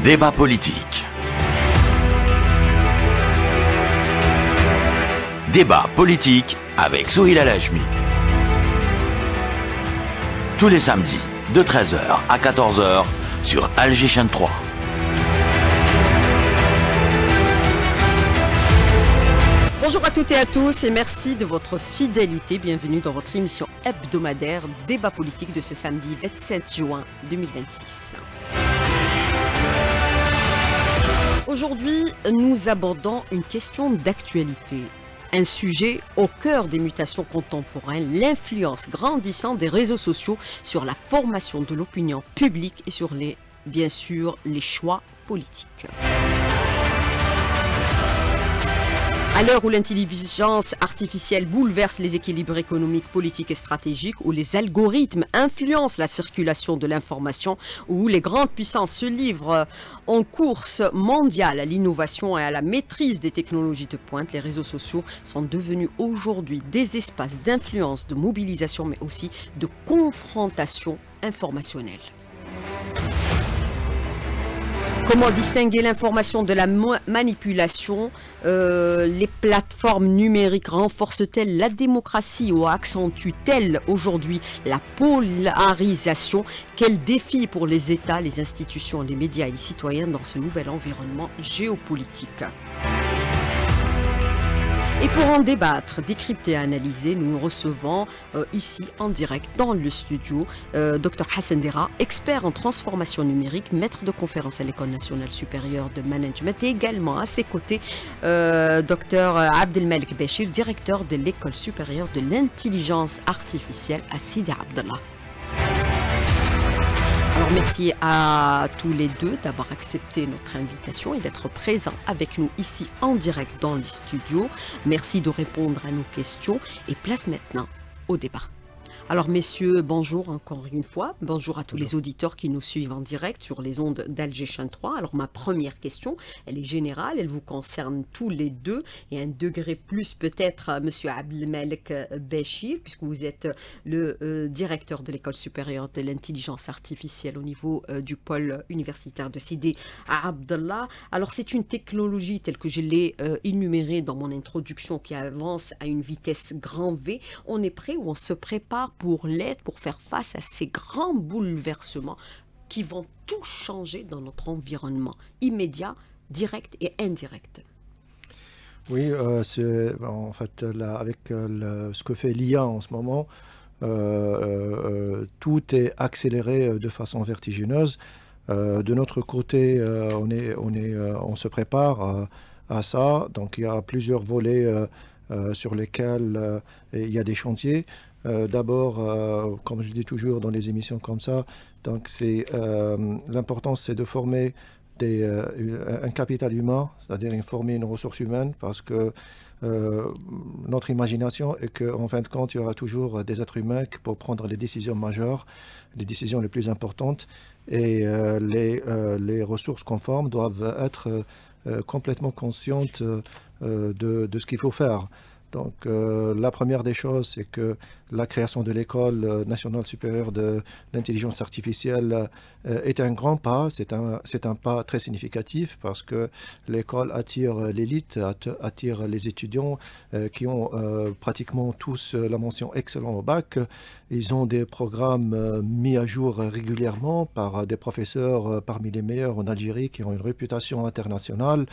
Débat politique. Débat politique avec Souhil Al-Hajmi. Tous les samedis, de 13h à 14h sur Alger Chaîne 3. Bonjour à toutes et à tous et merci de votre fidélité. Bienvenue dans votre émission hebdomadaire Débat politique de ce samedi 27 juin 2026. Aujourd'hui, nous abordons une question d'actualité. Un sujet au cœur des mutations contemporaines, l'influence grandissante des réseaux sociaux sur la formation de l'opinion publique et sur bien sûr, les choix politiques. À l'heure où l'intelligence artificielle bouleverse les équilibres économiques, politiques et stratégiques, où les algorithmes influencent la circulation de l'information, où les grandes puissances se livrent en course mondiale à l'innovation et à la maîtrise des technologies de pointe, les réseaux sociaux sont devenus aujourd'hui des espaces d'influence, de mobilisation, mais aussi de confrontation informationnelle. Comment distinguer l'information de la manipulation? Les plateformes numériques renforcent-elles la démocratie ou accentuent-elles aujourd'hui la polarisation? Quels défis pour les États, les institutions, les médias et les citoyens dans ce nouvel environnement géopolitique? Et pour en débattre, décrypter et analyser, nous recevons ici en direct dans le studio Dr Hassan Dera, expert en transformation numérique, maître de conférence à l'École nationale supérieure de management, et également à ses côtés Dr Abdelmalek Béchir, directeur de l'École supérieure de l'intelligence artificielle à Sidi Abdallah. Alors merci à tous les deux d'avoir accepté notre invitation et d'être présents avec nous ici en direct dans le studio. Merci de répondre à nos questions et place maintenant au débat. Alors messieurs, bonjour encore une fois. Bonjour à tous les auditeurs qui nous suivent en direct sur les ondes d'Alger Chaîne 3. Alors ma première question, elle est générale, elle vous concerne tous les deux et un degré plus peut-être monsieur Abdelmalek Béchir, puisque vous êtes le directeur de l'École supérieure de l'intelligence artificielle au niveau du pôle universitaire de Sidi Abdallah. Alors c'est une technologie telle que je l'ai énumérée dans mon introduction qui avance à une vitesse grand V. On est prêt ou on se prépare pour l'aide, pour faire face à ces grands bouleversements qui vont tout changer dans notre environnement immédiat, direct et indirect. Oui, en fait, avec ce que fait l'IA en ce moment, tout est accéléré de façon vertigineuse. De notre côté, on se prépare à ça. Donc, il y a plusieurs volets sur lesquels il y a des chantiers. D'abord, comme je le dis toujours dans les émissions comme ça, donc l'important c'est de former un capital humain, c'est-à-dire former une ressource humaine, parce que notre imagination est qu'en fin de compte, il y aura toujours des êtres humains pour prendre les décisions majeures, les décisions les plus importantes, et les ressources conformes doivent être complètement conscientes de ce qu'il faut faire. Donc, la première des choses, c'est que la création de l'École nationale supérieure de l'intelligence artificielle est un grand pas. C'est un pas très significatif parce que l'école attire l'élite, attire les étudiants qui ont pratiquement tous la mention excellent au bac. Ils ont des programmes mis à jour régulièrement par des professeurs parmi les meilleurs en Algérie qui ont une réputation internationale.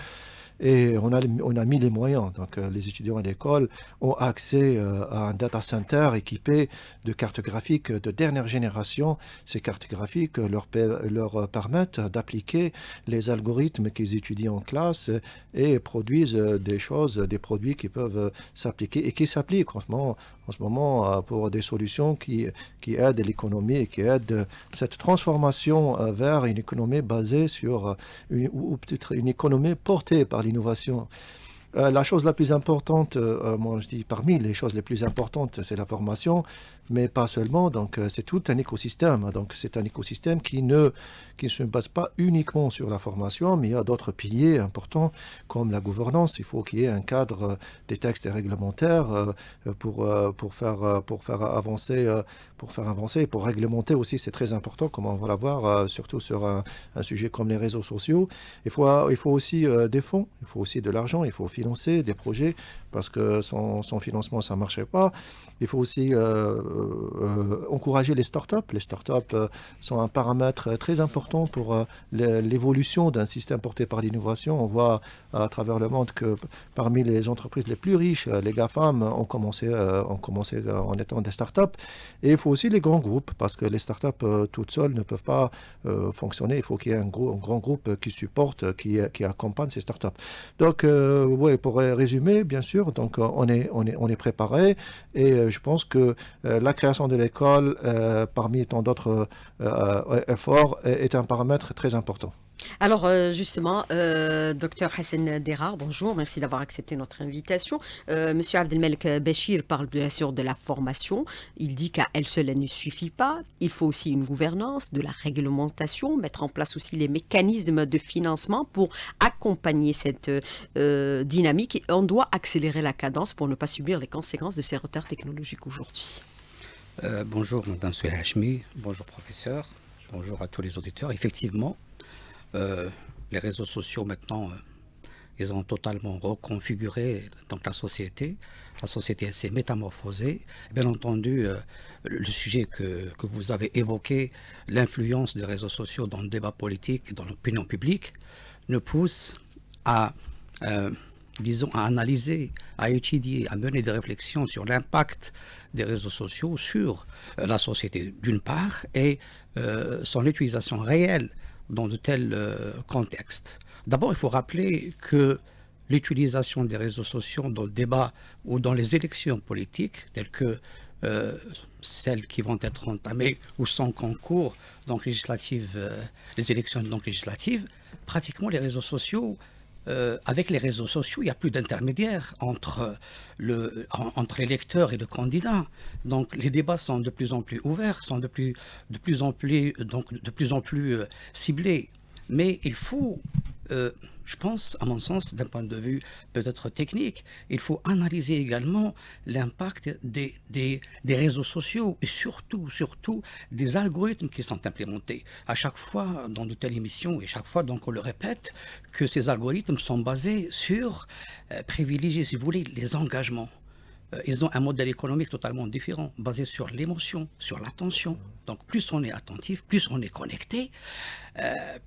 Et on a mis les moyens. Donc, les étudiants à l'école ont accès à un data center équipé de cartes graphiques de dernière génération. Ces cartes graphiques leur permettent d'appliquer les algorithmes qu'ils étudient en classe et produisent des produits qui peuvent s'appliquer et qui s'appliquent en ce moment pour des solutions qui aident l'économie et qui aident cette transformation vers une économie basée sur ou peut-être une économie portée par l'innovation. La chose la plus importante, moi je dis parmi les choses les plus importantes, c'est la formation, mais pas seulement. Donc c'est tout un écosystème. Donc c'est un écosystème qui ne se base pas uniquement sur la formation, mais il y a d'autres piliers importants comme la gouvernance. Il faut qu'il y ait un cadre des textes et réglementaires pour faire avancer, pour réglementer aussi. C'est très important, comme on va la voir, surtout sur un sujet comme les réseaux sociaux. Il faut aussi des fonds, il faut aussi de l'argent, il faut financer des projets parce que sans financement, ça ne marcherait pas. Il faut aussi encourager les startups. Les startups sont un paramètre très important pour l'évolution d'un système porté par l'innovation. On voit à travers le monde que parmi les entreprises les plus riches, les GAFAM ont commencé en étant des startups. Et il faut aussi les grands groupes parce que les startups toutes seules ne peuvent pas fonctionner. Il faut qu'il y ait un grand groupe qui supporte, qui accompagne ces startups. Donc, ouais, pour résumer, bien sûr, donc on est préparé et je pense que la création de l'école, parmi tant d'autres efforts, est un paramètre très important. Alors justement, docteur Hassan Derar, bonjour, merci d'avoir accepté notre invitation. Monsieur Abdelmelek Béchir parle bien sûr de la formation. Il dit qu'à elle seule, elle ne suffit pas. Il faut aussi une gouvernance, de la réglementation, mettre en place aussi les mécanismes de financement pour accompagner cette dynamique. Et on doit accélérer la cadence pour ne pas subir les conséquences de ces retards technologiques aujourd'hui. Bonjour Madame Souheila Hachmi, bonjour professeur, bonjour à tous les auditeurs. Effectivement, les réseaux sociaux maintenant, ils ont totalement reconfiguré donc la société. La société s'est métamorphosée. Bien entendu, le sujet que vous avez évoqué, l'influence des réseaux sociaux dans le débat politique, dans l'opinion publique, nous pousse à, disons, à analyser, à étudier, à mener des réflexions sur l'impact des réseaux sociaux sur la société d'une part et son utilisation réelle dans de tels contextes. D'abord, il faut rappeler que l'utilisation des réseaux sociaux dans le débat ou dans les élections politiques, telles que celles qui vont être entamées ou sont en cours, donc législatives, les élections donc législatives, pratiquement les réseaux sociaux, avec les réseaux sociaux, il n'y a plus d'intermédiaire entre l'électeur et le candidat. Donc les débats sont de plus en plus ouverts, sont de plus en plus ciblés. Mais il faut, je pense, à mon sens, d'un point de vue peut-être technique, il faut analyser également l'impact des réseaux sociaux et surtout des algorithmes qui sont implémentés. À chaque fois dans de telles émissions, et chaque fois donc on le répète, que ces algorithmes sont basés sur privilégier, si vous voulez, les engagements. Ils ont un modèle économique totalement différent, basé sur l'émotion, sur l'attention. Donc plus on est attentif, plus on est connecté,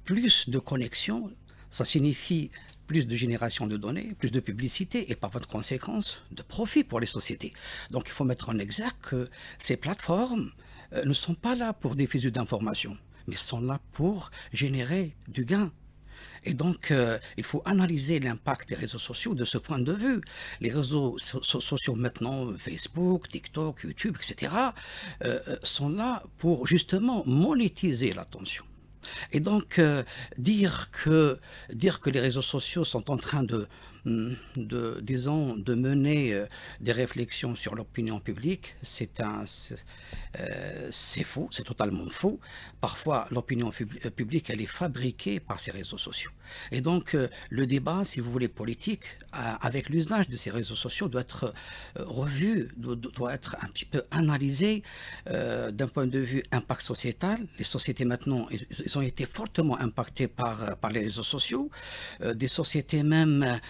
plus de connexion, ça signifie plus de génération de données, plus de publicité et par voie de conséquence, de profit pour les sociétés. Donc il faut mettre en exergue que ces plateformes ne sont pas là pour diffuser d'informations, mais sont là pour générer du gain. Et donc, il faut analyser l'impact des réseaux sociaux de ce point de vue. Les réseaux sociaux maintenant, Facebook, TikTok, YouTube, etc., sont là pour justement monétiser l'attention. Et donc, dire que les réseaux sociaux sont en train de mener des réflexions sur l'opinion publique, c'est faux, c'est totalement faux. Parfois, l'opinion publique, elle est fabriquée par ces réseaux sociaux. Et donc, le débat, si vous voulez, politique, avec l'usage de ces réseaux sociaux, doit être revu, doit être un petit peu analysé d'un point de vue impact sociétal. Les sociétés maintenant, ils ont été fortement impactées par les réseaux sociaux. Des sociétés même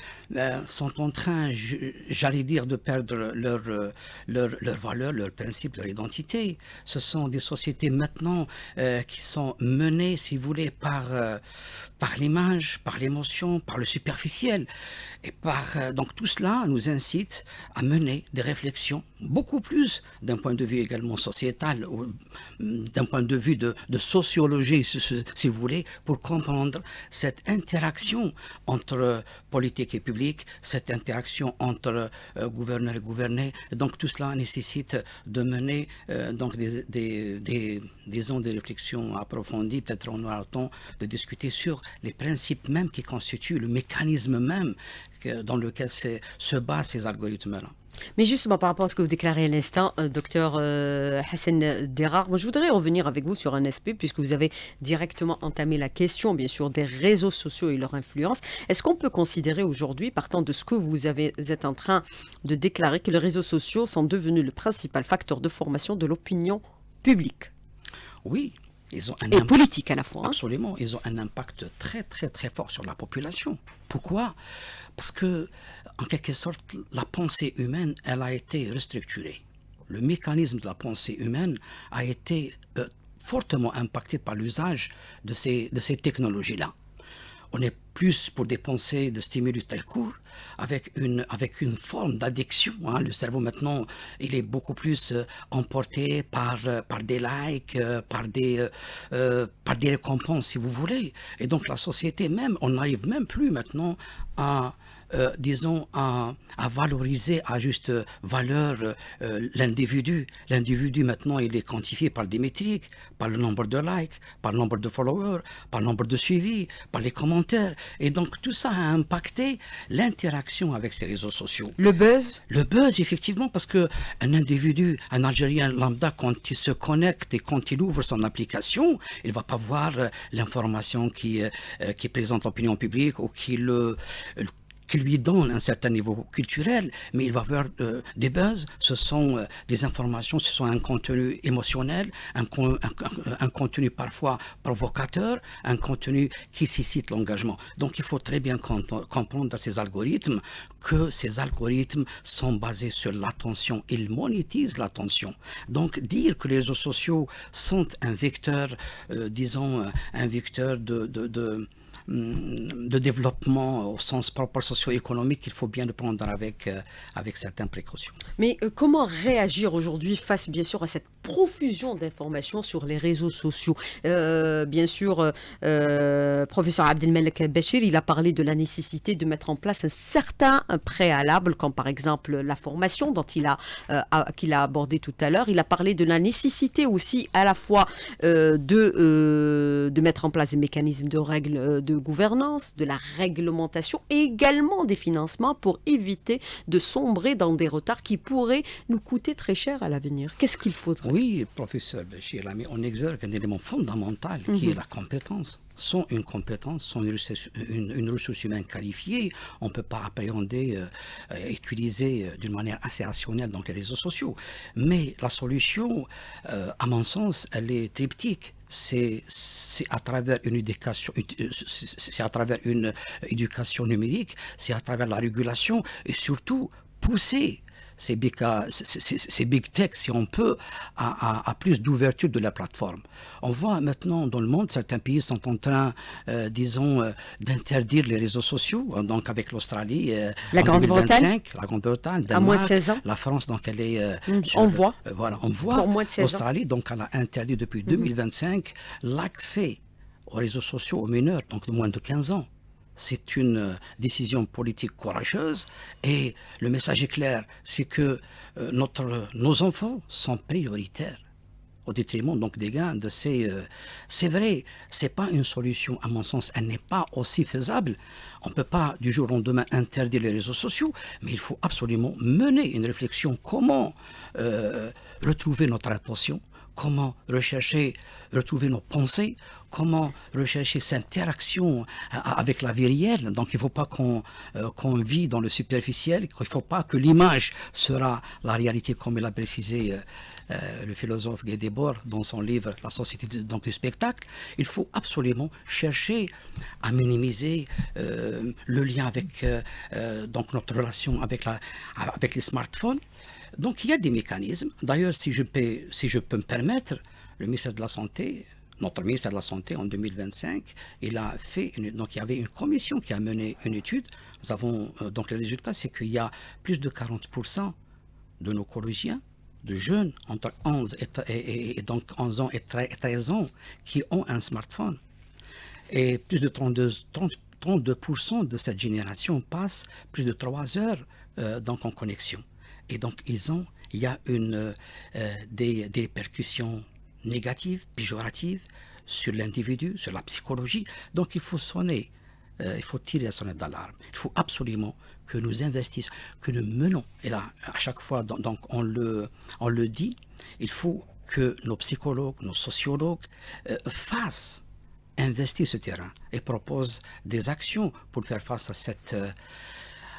sont en train, j'allais dire, de perdre leurs valeurs, leurs principes, leur identité. Ce sont des sociétés maintenant qui sont menées, si vous voulez, par l'image, par l'émotion, par le superficiel. Et donc tout cela nous incite à mener des réflexions, beaucoup plus d'un point de vue également sociétal, ou d'un point de vue de sociologie, si vous voulez, pour comprendre cette interaction entre politique et public, cette interaction entre gouverneur et gouverné. Donc tout cela nécessite de mener donc des réflexions approfondies. Peut-être on aura le temps de discuter sur les principes même qui constituent le mécanisme même dans lequel se basent ces algorithmes-là. Mais justement, par rapport à ce que vous déclarez à l'instant, docteur Hassan Derar, moi, je voudrais revenir avec vous sur un aspect, puisque vous avez directement entamé la question, bien sûr, des réseaux sociaux et leur influence. Est-ce qu'on peut considérer aujourd'hui, partant de ce que vous êtes en train de déclarer, que les réseaux sociaux sont devenus le principal facteur de formation de l'opinion publique Oui, ils ont un et politique à la fois, hein? Absolument, ils ont un impact très très très fort sur la population. Pourquoi? Parce que, en quelque sorte, la pensée humaine, elle a été restructurée. Le mécanisme de la pensée humaine a été fortement impacté par l'usage de ces technologies-là. On est plus pour des pensées de stimulus tel court, avec une forme d'addiction. Hein. Le cerveau maintenant, il est beaucoup plus emporté par des likes, par des récompenses, si vous voulez. Et donc la société même, on n'arrive même plus maintenant à valoriser à juste valeur l'individu. L'individu, maintenant, il est quantifié par des métriques, par le nombre de likes, par le nombre de followers, par le nombre de suivis, par les commentaires. Et donc, tout ça a impacté l'interaction avec ces réseaux sociaux. Le buzz? Le buzz, effectivement, parce qu'un individu, un Algérien lambda, quand il se connecte et quand il ouvre son application, il ne va pas voir l'information qui présente l'opinion publique ou qui lui donne un certain niveau culturel, mais il va voir des buzz, ce sont des informations, ce sont un contenu émotionnel, un contenu parfois provocateur, un contenu qui suscite l'engagement. Donc il faut très bien comprendre dans ces algorithmes que ces algorithmes sont basés sur l'attention, ils monétisent l'attention. Donc dire que les réseaux sociaux sont un vecteur, un vecteur de développement au sens propre socio-économique, il faut bien le prendre avec certaines précautions. Mais comment réagir aujourd'hui face, bien sûr, à cette profusion d'informations sur les réseaux sociaux? Bien sûr, professeur Abdelmalek Bachir, il a parlé de la nécessité de mettre en place un certain préalable, comme par exemple la formation qu'il a abordé tout à l'heure. Il a parlé de la nécessité aussi à la fois de mettre en place des mécanismes de règles de gouvernance, de la réglementation et également des financements pour éviter de sombrer dans des retards qui pourraient nous coûter très cher à l'avenir. Qu'est-ce qu'il faudrait? Oui, professeur Bachir a mis en exergue un élément fondamental qui est la compétence. Sans une compétence, sans une ressource humaine qualifiée, on ne peut pas appréhender, utiliser d'une manière assez rationnelle donc les réseaux sociaux. Mais la solution, à mon sens, elle est triptyque. C'est à travers une éducation, c'est à travers une éducation numérique, c'est à travers la régulation et surtout pousser ces big tech, si on peut, à plus d'ouverture de la plateforme. On voit maintenant dans le monde, certains pays sont en train, d'interdire les réseaux sociaux, donc avec l'Australie, la Grande-Bretagne, Danemark, à moins de 16 ans. la France, donc elle est... on voit pour moins de 16 ans. L'Australie, donc elle a interdit depuis 2025 l'accès aux réseaux sociaux aux mineurs, donc de moins de 15 ans. C'est une décision politique courageuse et le message est clair, c'est que nos enfants sont prioritaires au détriment donc des gains de ces... c'est vrai, c'est pas une solution à mon sens, elle n'est pas aussi faisable. On ne peut pas du jour au lendemain interdire les réseaux sociaux, mais il faut absolument mener une réflexion comment retrouver notre attention, comment retrouver nos pensées, comment rechercher cette interaction avec la vie réelle. Donc il ne faut pas qu'on vit dans le superficiel, il ne faut pas que l'image sera la réalité, comme il a précisé le philosophe Guy Debord dans son livre La société du spectacle. Il faut absolument chercher à minimiser le lien avec donc notre relation avec les smartphones. Donc il y a des mécanismes. D'ailleurs, si je peux me permettre, le ministère de la Santé, notre ministère de la Santé en 2025, il a fait donc il y avait une commission qui a mené une étude. Nous avons donc le résultat, c'est qu'il y a plus de 40% de nos collégiens, de jeunes entre 11 ans et 13 ans qui ont un smartphone. Et plus de 32% de cette génération passent plus de 3 heures donc en connexion. Et donc, il y a des répercussions négatives, péjoratives sur l'individu, sur la psychologie. Donc, il faut sonner il faut tirer la sonnette d'alarme. Il faut absolument que nous investissions, que nous menons. Et là, à chaque fois, donc on le dit, il faut que nos psychologues, nos sociologues investissent ce terrain et proposent des actions pour faire face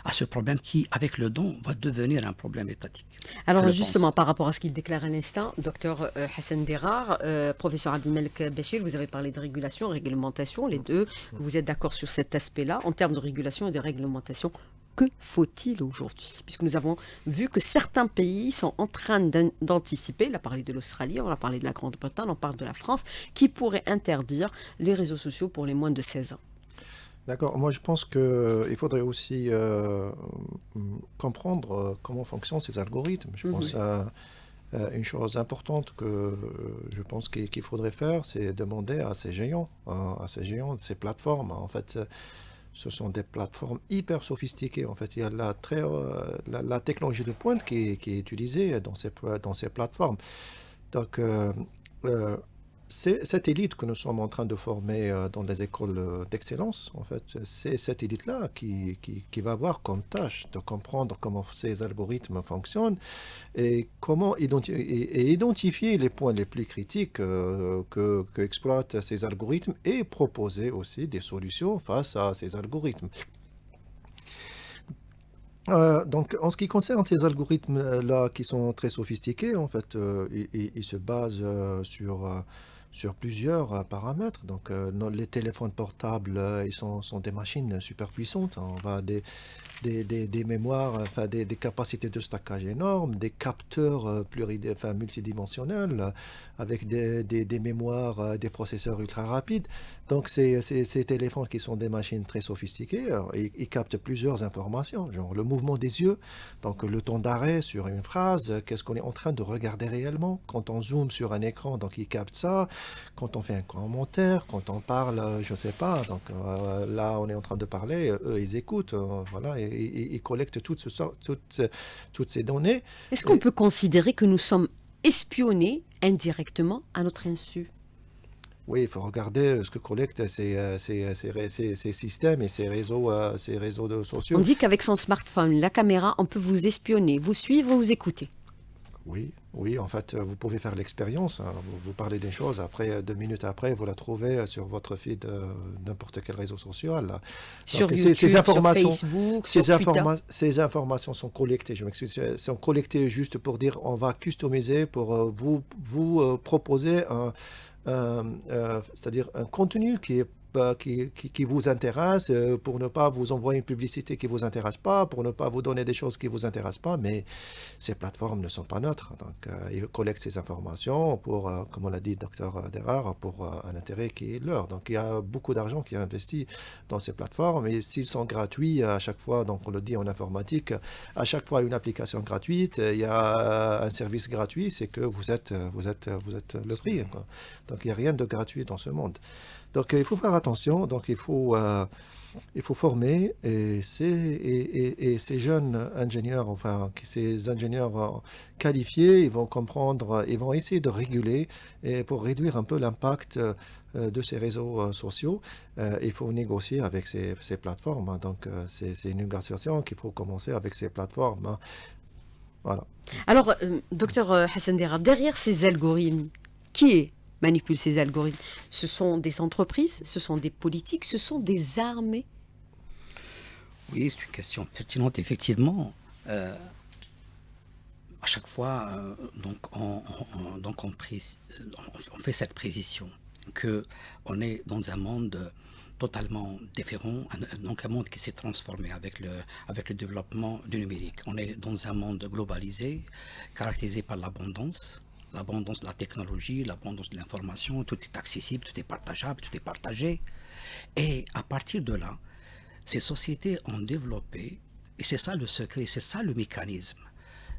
à ce problème qui, avec le don, va devenir un problème étatique. Alors justement, par rapport à ce qu'il déclare à l'instant, docteur Hassan Derar, professeur Abdelmalek Bachir, vous avez parlé de régulation, réglementation, les deux, vous êtes d'accord sur cet aspect-là. En termes de régulation et de réglementation, que faut-il aujourd'hui? Puisque nous avons vu que certains pays sont en train d'anticiper, on a parlé de l'Australie, on a parlé de la Grande-Bretagne, on parle de la France, qui pourrait interdire les réseaux sociaux pour les moins de 16 ans. D'accord. Moi, je pense qu'il faudrait aussi comprendre comment fonctionnent ces algorithmes. Je pense une chose importante que je pense qu'il faudrait faire, c'est demander à ces géants, ces plateformes. En fait, ce sont des plateformes hyper sophistiquées. En fait, il y a la technologie de pointe qui est utilisée dans ces plateformes. Donc, c'est cette élite que nous sommes en train de former dans les écoles d'excellence. En fait, c'est cette élite-là qui va avoir comme tâche de comprendre comment ces algorithmes fonctionnent et comment identifier les points les plus critiques que exploitent ces algorithmes et proposer aussi des solutions face à ces algorithmes. Donc, en ce qui concerne ces algorithmes-là qui sont très sophistiqués, en fait, ils se basent sur plusieurs paramètres. Donc, les téléphones portables, ils sont des machines super puissantes. On va des mémoires, enfin des capacités de stockage énormes, des capteurs multidimensionnels avec des mémoires, des processeurs ultra rapides. Donc, ces téléphones qui sont des machines très sophistiquées, ils captent plusieurs informations, genre le mouvement des yeux, donc le temps d'arrêt sur une phrase, qu'est-ce qu'on est en train de regarder réellement. Quand on zoome sur un écran, donc ils captent ça. Quand on fait un commentaire, quand on parle, je ne sais pas, donc là on est en train de parler, eux ils écoutent, voilà, et ils collectent toutes ces données. Est-ce qu'on peut considérer que nous sommes espionnés indirectement à notre insu? Oui, il faut regarder ce que collectent ces systèmes et ces réseaux sociaux. On dit qu'avec son smartphone, la caméra, on peut vous espionner, vous suivre, vous écouter. Oui, en fait, vous pouvez faire l'expérience. Vous parlez des choses, après, 2 minutes après, vous la trouvez sur votre feed de n'importe quel réseau social. Sur donc, YouTube, ces informations, sur Facebook, sur Twitter. Ces informations sont collectées, je m'excuse, sont collectées juste pour dire on va customiser, pour vous proposer c'est-à-dire un contenu qui vous intéresse, pour ne pas vous envoyer une publicité qui ne vous intéresse pas, pour ne pas vous donner des choses qui ne vous intéressent pas, mais ces plateformes ne sont pas neutres. Donc, ils collectent ces informations pour, comme on l'a dit, Dr Derar, pour un intérêt qui est leur. Donc, il y a beaucoup d'argent qui est investi dans ces plateformes, et s'ils sont gratuits à chaque fois, donc on le dit en informatique, à chaque fois une application gratuite, il y a un service gratuit, c'est que vous êtes le prix, quoi. Donc, il n'y a rien de gratuit dans ce monde. Donc, il faut faire attention, donc il faut former ces jeunes ingénieurs, enfin, ces ingénieurs qualifiés, ils vont comprendre, ils vont essayer de réguler et pour réduire un peu l'impact de ces réseaux sociaux. Il faut négocier avec ces plateformes, donc c'est une négociation qu'il faut commencer avec ces plateformes. Voilà. Alors, docteur Hassan Derar, derrière ces algorithmes, qui manipule ces algorithmes? Ce sont des entreprises, ce sont des politiques, ce sont des armées? Oui, c'est une question pertinente, effectivement. À chaque fois, on fait cette précision qu'on est dans un monde totalement différent, donc un monde qui s'est transformé avec le développement du numérique. On est dans un monde globalisé, caractérisé par l'abondance de la technologie, l'abondance de l'information, tout est accessible, tout est partageable, tout est partagé. Et à partir de là, ces sociétés ont développé, et c'est ça le secret, c'est ça le mécanisme,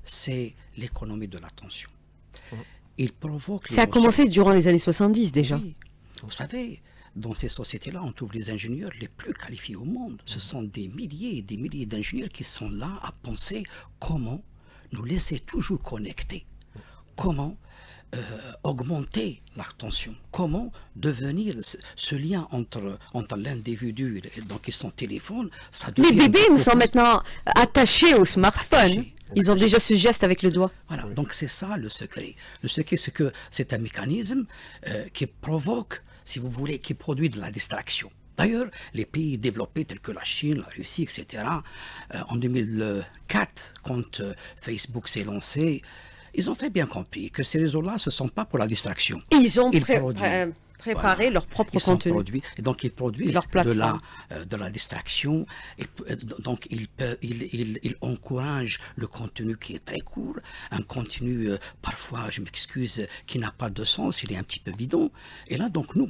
c'est l'économie de l'attention. Il provoque... Ça a commencé durant les années 70 déjà. Oui. Vous savez, dans ces sociétés-là, on trouve les ingénieurs les plus qualifiés au monde. Ce sont des milliers et des milliers d'ingénieurs qui sont là à penser comment nous laisser toujours connectés. Comment augmenter l'attention. Comment devenir ce lien entre l'individu et donc et son téléphone, ça devient... Les bébés sont maintenant attachés au smartphone. Ils ont déjà ce geste avec le doigt. Voilà, donc c'est ça le secret. Le secret, c'est que c'est un mécanisme qui provoque, si vous voulez, qui produit de la distraction. D'ailleurs, les pays développés tels que la Chine, la Russie, etc., en 2004, quand Facebook s'est lancé, ils ont très bien compris que ces réseaux-là, ce ne sont pas pour la distraction. Ils ont Voilà. préparé leur propre contenu. Et donc ils produisent Leur plateforme. de la distraction. Et donc ils encouragent le contenu qui est très court, un contenu parfois, je m'excuse, qui n'a pas de sens, il est un petit peu bidon. Et là donc nous,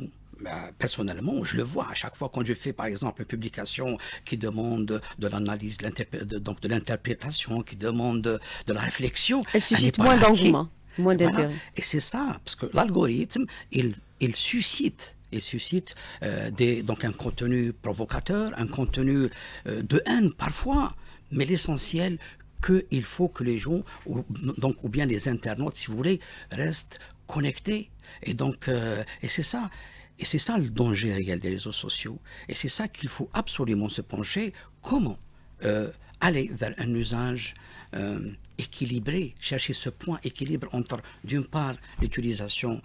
personnellement, je le vois à chaque fois quand je fais par exemple une publication qui demande de l'analyse, donc de l'interprétation, qui demande de la réflexion. Elle suscite n'est pas moins laquée. d'engouement, moins Voilà. d'intérêt. Et c'est ça, parce que l'algorithme, il suscite donc un contenu provocateur, un contenu de haine parfois, mais l'essentiel qu'il faut que les gens, ou bien les internautes, si vous voulez, restent connectés. Et donc, et c'est ça. Et c'est ça le danger réel des réseaux sociaux. Et c'est ça qu'il faut absolument se pencher. Comment aller vers un usage équilibré, chercher ce point équilibre entre, d'une part, l'utilisation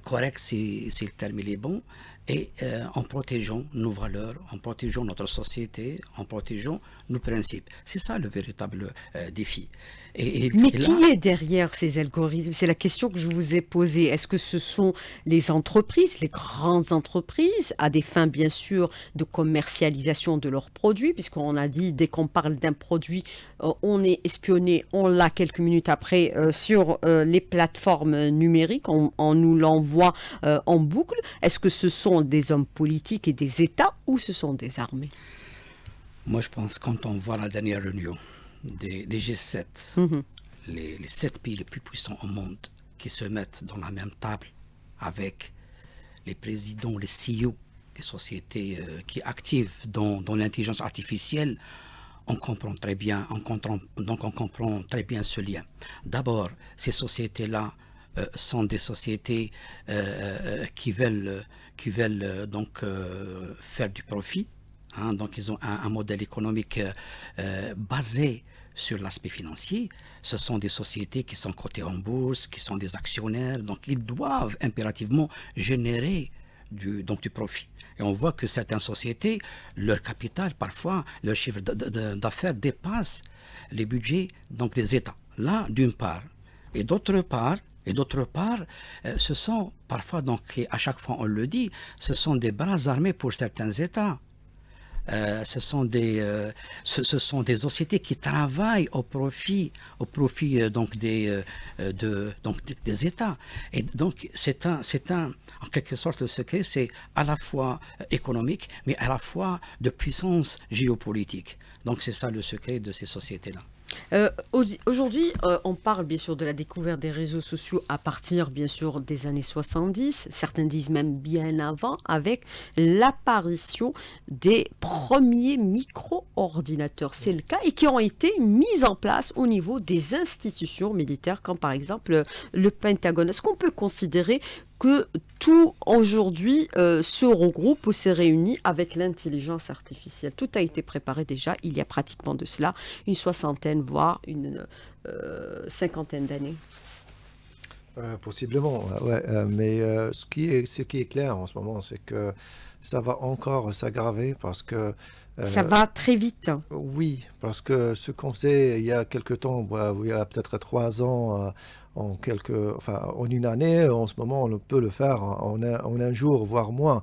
correcte, si le terme il est bon, et en protégeant nos valeurs, en protégeant notre société, en protégeant nos principes. C'est ça le véritable défi. Mais qui est derrière ces algorithmes? C'est la question que je vous ai posée. Est-ce que ce sont les entreprises, les grandes entreprises, à des fins bien sûr de commercialisation de leurs produits, puisqu'on a dit dès qu'on parle d'un produit, on est espionné, on l'a quelques minutes après sur les plateformes numériques, on nous l'envoie en boucle. Est-ce que ce sont des hommes politiques et des États ou ce sont des armées? Moi, je pense quand on voit la dernière réunion des G7, les 7 pays les plus puissants au monde qui se mettent dans la même table avec les présidents, les CEO des sociétés qui activent dans l'intelligence artificielle, on comprend très bien, on comprend très bien ce lien. D'abord, ces sociétés-là sont des sociétés qui veulent donc faire du profit. Hein, donc ils ont un modèle économique basé sur l'aspect financier. Ce sont des sociétés qui sont cotées en bourse, qui sont des actionnaires, donc ils doivent impérativement générer du profit. Et on voit que certaines sociétés, leur capital, parfois, leur chiffre d'affaires dépasse les budgets donc, des États. Là, d'une part. Et d'autre part, ce sont parfois, donc, et à chaque fois on le dit, ce sont des bras armés pour certains États. Ce sont des sociétés qui travaillent au profit donc des États. Et donc c'est un en quelque sorte le secret, c'est à la fois économique, mais à la fois de puissance géopolitique. Donc c'est ça le secret de ces sociétés-là. Aujourd'hui, on parle bien sûr de la découverte des réseaux sociaux à partir bien sûr des années 70, certains disent même bien avant, avec l'apparition des premiers micro-ordinateurs. C'est le cas et qui ont été mis en place au niveau des institutions militaires, comme par exemple le Pentagone. Est-ce qu'on peut considérer que tout aujourd'hui se regroupe ou s'est réuni avec l'intelligence artificielle? Tout a été préparé déjà il y a pratiquement de cela une soixantaine, voire une cinquantaine d'années. Possiblement, ouais. Mais ce qui est clair en ce moment, c'est que ça va encore s'aggraver parce que... ça va très vite. Oui, parce que ce qu'on faisait il y a quelque temps, il y a peut-être 3 ans, en une année, en ce moment, on peut le faire en un jour, voire moins.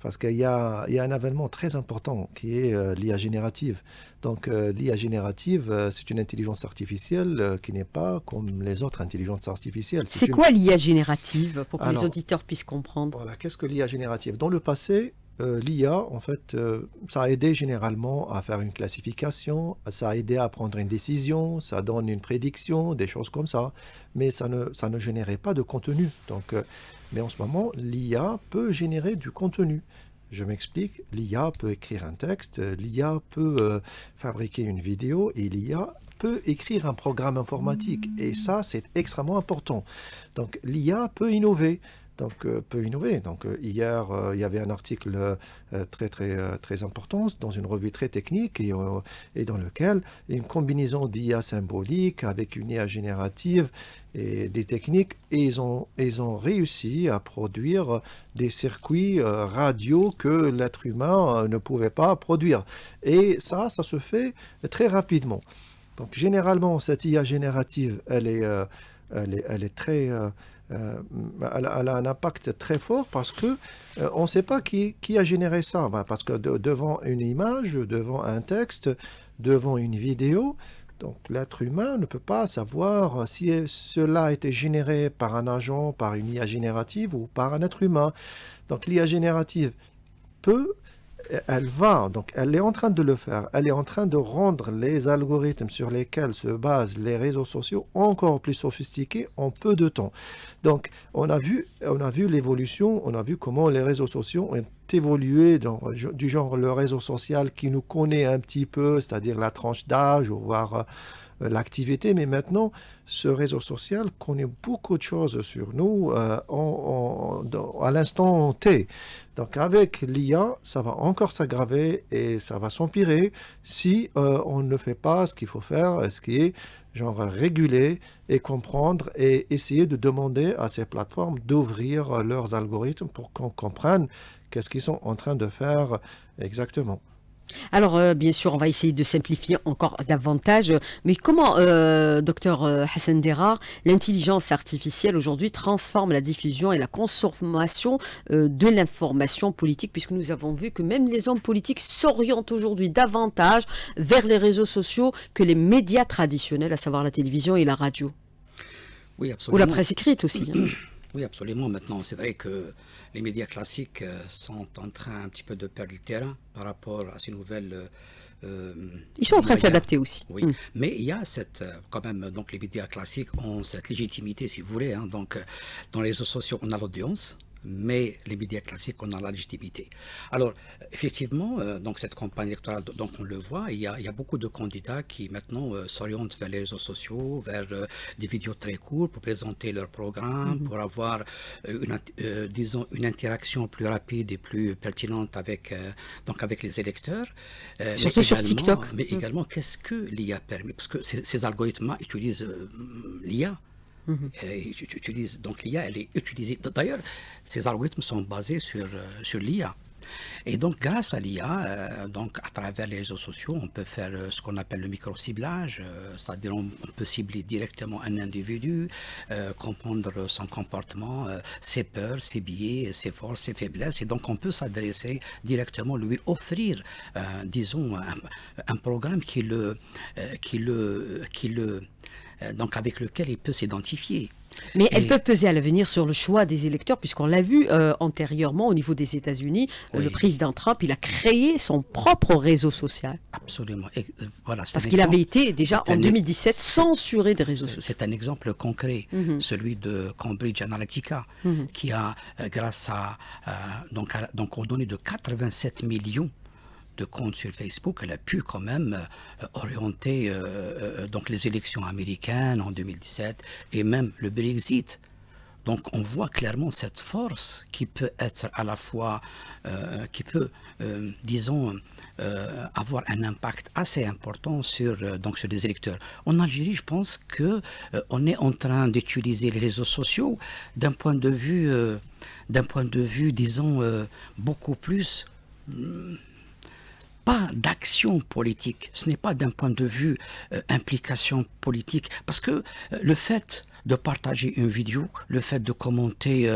Parce qu'il y a un événement très important qui est l'IA générative. Donc l'IA générative, c'est une intelligence artificielle qui n'est pas comme les autres intelligences artificielles. C'est quoi l'IA générative pour que les auditeurs puissent comprendre? Voilà, qu'est-ce que l'IA générative? Dans le passé, l'IA, en fait, ça a aidé généralement à faire une classification, ça a aidé à prendre une décision, ça donne une prédiction, des choses comme ça. Mais ça ne générait pas de contenu. Donc, mais en ce moment, l'IA peut générer du contenu. Je m'explique, l'IA peut écrire un texte, l'IA peut fabriquer une vidéo et l'IA peut écrire un programme informatique. Et ça, c'est extrêmement important. Donc, l'IA peut innover. Hier, il y avait un article très important dans une revue très technique et dans lequel une combinaison d'IA symbolique avec une IA générative et des techniques, et ils ont réussi à produire des circuits radio que l'être humain ne pouvait pas produire. Et ça se fait très rapidement. Donc, généralement, cette IA générative, elle est très... elle a un impact très fort parce que on ne sait pas qui a généré ça. Parce que devant une image, devant un texte, devant une vidéo, donc l'être humain ne peut pas savoir si cela a été généré par un agent, par une IA générative ou par un être humain. Donc l'IA générative elle est en train de le faire. Elle est en train de rendre les algorithmes sur lesquels se basent les réseaux sociaux encore plus sophistiqués en peu de temps. Donc, on a vu l'évolution, on a vu comment les réseaux sociaux ont évolué du genre le réseau social qui nous connaît un petit peu, c'est-à-dire la tranche d'âge, ou voire l'activité, mais maintenant, ce réseau social connaît beaucoup de choses sur nous à l'instant T. Donc avec l'IA, ça va encore s'aggraver et ça va s'empirer si on ne fait pas ce qu'il faut faire, ce qui est genre réguler et comprendre et essayer de demander à ces plateformes d'ouvrir leurs algorithmes pour qu'on comprenne qu'est-ce qu'ils sont en train de faire exactement. Alors, bien sûr, on va essayer de simplifier encore davantage. Mais comment, docteur Hassan Derar, l'intelligence artificielle aujourd'hui transforme la diffusion et la consommation de l'information politique, puisque nous avons vu que même les hommes politiques s'orientent aujourd'hui davantage vers les réseaux sociaux que les médias traditionnels, à savoir la télévision et la radio. Oui, absolument. Ou la presse écrite aussi. Hein. Oui, absolument. Maintenant, c'est vrai que les médias classiques sont en train un petit peu de perdre le terrain par rapport à ces nouvelles... Ils sont en train de s'adapter aussi. Oui, mais il y a quand même, donc les médias classiques ont cette légitimité, si vous voulez. Hein, donc, dans les réseaux sociaux, on a l'audience, mais les médias classiques, on a la légitimité. Alors, effectivement, donc cette campagne électorale, donc on le voit, il y a beaucoup de candidats qui maintenant s'orientent vers les réseaux sociaux, vers des vidéos très courtes pour présenter leur programme, pour avoir une interaction plus rapide et plus pertinente avec les électeurs. Surtout sur TikTok. Mais également, qu'est-ce que l'IA permet? Parce que ces algorithmes utilisent l'IA. Donc l'IA, elle est utilisée. D'ailleurs, ces algorithmes sont basés sur l'IA. Et donc, grâce à l'IA, donc à travers les réseaux sociaux, on peut faire ce qu'on appelle le micro-ciblage, c'est-à-dire on peut cibler directement un individu, comprendre son comportement, ses peurs, ses biais, ses forces, ses faiblesses, et donc on peut s'adresser directement, lui offrir, disons, un programme donc avec lequel il peut s'identifier. Mais elles peuvent peser à l'avenir sur le choix des électeurs, puisqu'on l'a vu antérieurement au niveau des États-Unis, le président Trump, il a créé son propre réseau social. Absolument. Et, voilà, parce qu'il avait été déjà en 2017 censuré des réseaux sociaux. C'est un exemple concret, celui de Cambridge Analytica, qui a, grâce donc aux données de 87 millions de comptes sur Facebook, elle a pu quand même orienter donc les élections américaines en 2017 et même le Brexit. Donc on voit clairement cette force qui peut être à la fois, disons, avoir un impact assez important sur les électeurs. En Algérie, je pense que on est en train d'utiliser les réseaux sociaux d'un point de vue, disons, beaucoup plus... pas d'action politique, ce n'est pas d'un point de vue implication politique, parce que le fait de partager une vidéo, le fait de commenter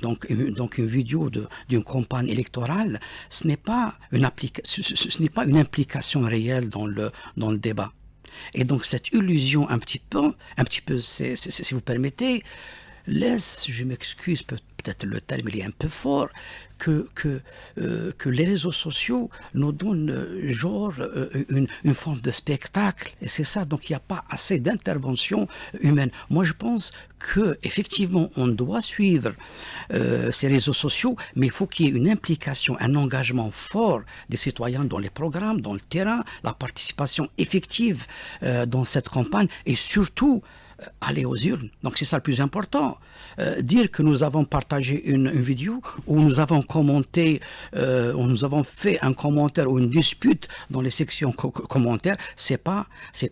donc une vidéo d'une campagne électorale, ce n'est pas une implication réelle dans le débat. Et donc cette illusion un petit peu, si vous permettez, laisse, je m'excuse, peut-être peut-être le terme il est un peu fort, que les réseaux sociaux nous donnent une forme de spectacle. Et c'est ça, donc il n'y a pas assez d'intervention humaine. Moi, je pense qu'effectivement, on doit suivre ces réseaux sociaux, mais il faut qu'il y ait une implication, un engagement fort des citoyens dans les programmes, dans le terrain, la participation effective dans cette campagne, et surtout aller aux urnes. Donc c'est ça le plus important. Dire que nous avons partagé une vidéo ou nous avons commenté, ou nous avons fait un commentaire ou une dispute dans les sections commentaires, c'est pas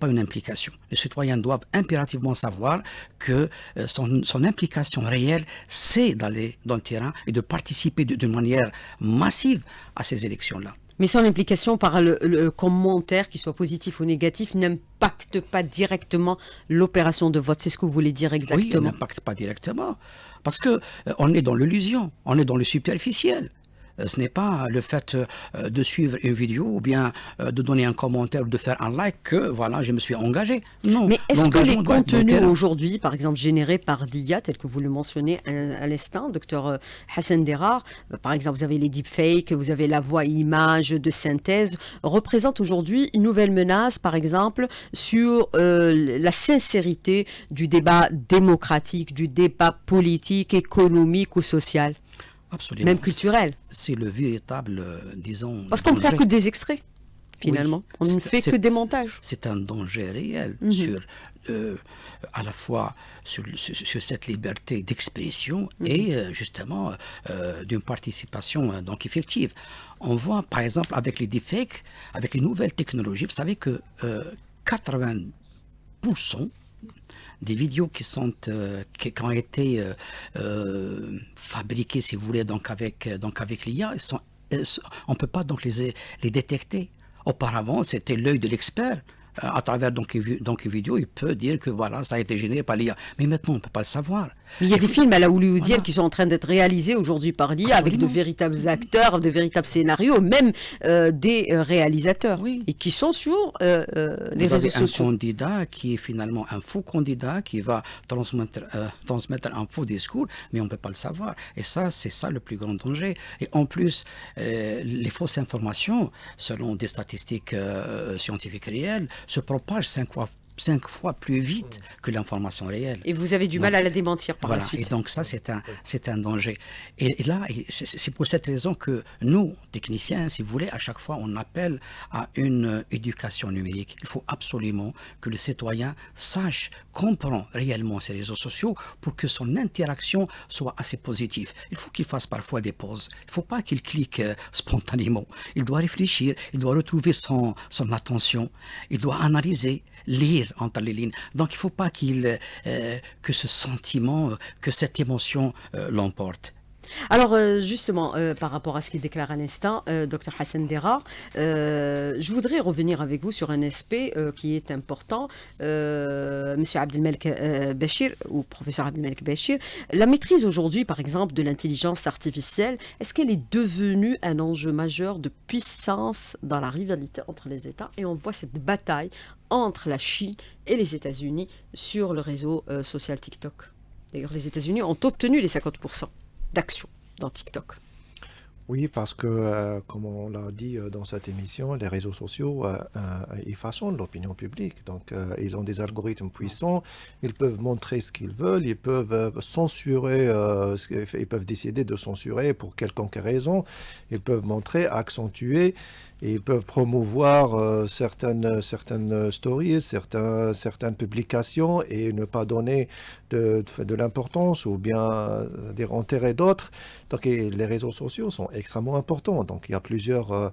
une implication. Les citoyens doivent impérativement savoir que son implication réelle, c'est d'aller dans le terrain et de participer d'une manière massive à ces élections-là. Mais son implication par le commentaire, qu'il soit positif ou négatif, n'impacte pas directement l'opération de vote. C'est ce que vous voulez dire exactement? Oui, n'impacte pas directement. Parce qu'on est dans l'illusion, on est dans le superficiel. Ce n'est pas le fait de suivre une vidéo ou bien de donner un commentaire ou de faire un like que voilà, je me suis engagé. Non. Mais est-ce que les contenus aujourd'hui, par exemple générés par l'IA, tel que vous le mentionnez à l'instant, docteur Hassan Derar, par exemple vous avez les deepfakes, vous avez la voix et image de synthèse, représentent aujourd'hui une nouvelle menace, par exemple, sur la sincérité du débat démocratique, du débat politique, économique ou social? Absolument. Même culturel. C'est le véritable, disons... Parce qu'on ne fait que des extraits, finalement. Oui. On ne fait que des montages. C'est un danger réel sur, à la fois sur cette liberté d'expression et justement d'une participation donc effective. On voit par exemple avec les deepfakes, avec les nouvelles technologies, vous savez que 80% des vidéos qui ont été fabriquées, si vous voulez, donc avec l'IA, on ne peut pas donc les détecter. Auparavant, c'était l'œil de l'expert. À travers donc une vidéo, il peut dire que voilà, ça a été généré par l'IA. Mais maintenant, on ne peut pas le savoir. Mais il y a des films à la hollywoodienne qui sont en train d'être réalisés aujourd'hui par l'IA avec de véritables acteurs, de véritables scénarios, même des réalisateurs, et qui sont sur les réseaux sociaux. Un candidat qui est finalement un faux candidat qui va transmettre un faux discours, mais on ne peut pas le savoir. Et ça, c'est ça le plus grand danger. Et en plus, les fausses informations, selon des statistiques scientifiques réelles, se propagent 5 fois plus vite que l'information réelle. Et vous avez du mal à la démentir par la suite. Et donc ça, c'est un danger. Et là, c'est pour cette raison que nous, techniciens, si vous voulez, à chaque fois, on appelle à une éducation numérique. Il faut absolument que le citoyen sache, comprend réellement ces réseaux sociaux pour que son interaction soit assez positive. Il faut qu'il fasse parfois des pauses. Il ne faut pas qu'il clique spontanément. Il doit réfléchir, il doit retrouver son attention, il doit analyser, lire entre les lignes. Donc il ne faut pas que ce sentiment, que cette émotion l'emporte. Alors justement, par rapport à ce qu'il déclare à l'instant, Dr Hassan Derar, je voudrais revenir avec vous sur un aspect qui est important. Monsieur Abdelmalek Bachir, ou professeur Abdelmalek Bachir, la maîtrise aujourd'hui, par exemple, de l'intelligence artificielle, est-ce qu'elle est devenue un enjeu majeur de puissance dans la rivalité entre les États? Et on voit cette bataille entre la Chine et les États-Unis sur le réseau social TikTok. D'ailleurs, les États-Unis ont obtenu les 50% d'action dans TikTok. Oui, parce que, comme on l'a dit dans cette émission, les réseaux sociaux, ils façonnent l'opinion publique. Donc, ils ont des algorithmes puissants, ils peuvent montrer ce qu'ils veulent, ils peuvent censurer, ils peuvent décider de censurer pour quelconque raison, ils peuvent montrer, accentuer, et ils peuvent promouvoir certaines stories, certaines publications et ne pas donner de l'importance ou bien enterrer d'autres. Donc les réseaux sociaux sont extrêmement importants. Donc il y a plusieurs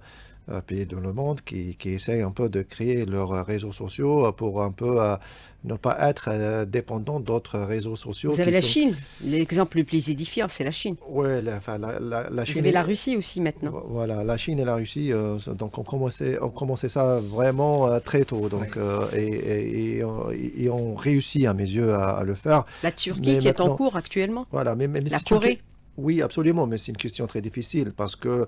pays dans le monde qui essayent un peu de créer leurs réseaux sociaux pour un peu ne pas être dépendants d'autres réseaux sociaux. Vous avez la Chine, l'exemple le plus édifiant, c'est la Chine. Oui, la Chine. Vous avez la Russie aussi maintenant. Voilà, la Chine et la Russie, donc on commençait ça vraiment très tôt, donc et ont réussi à mes yeux à le faire. La Turquie qui est en cours actuellement. Voilà, mais la Corée. Oui, absolument, mais c'est une question très difficile parce que,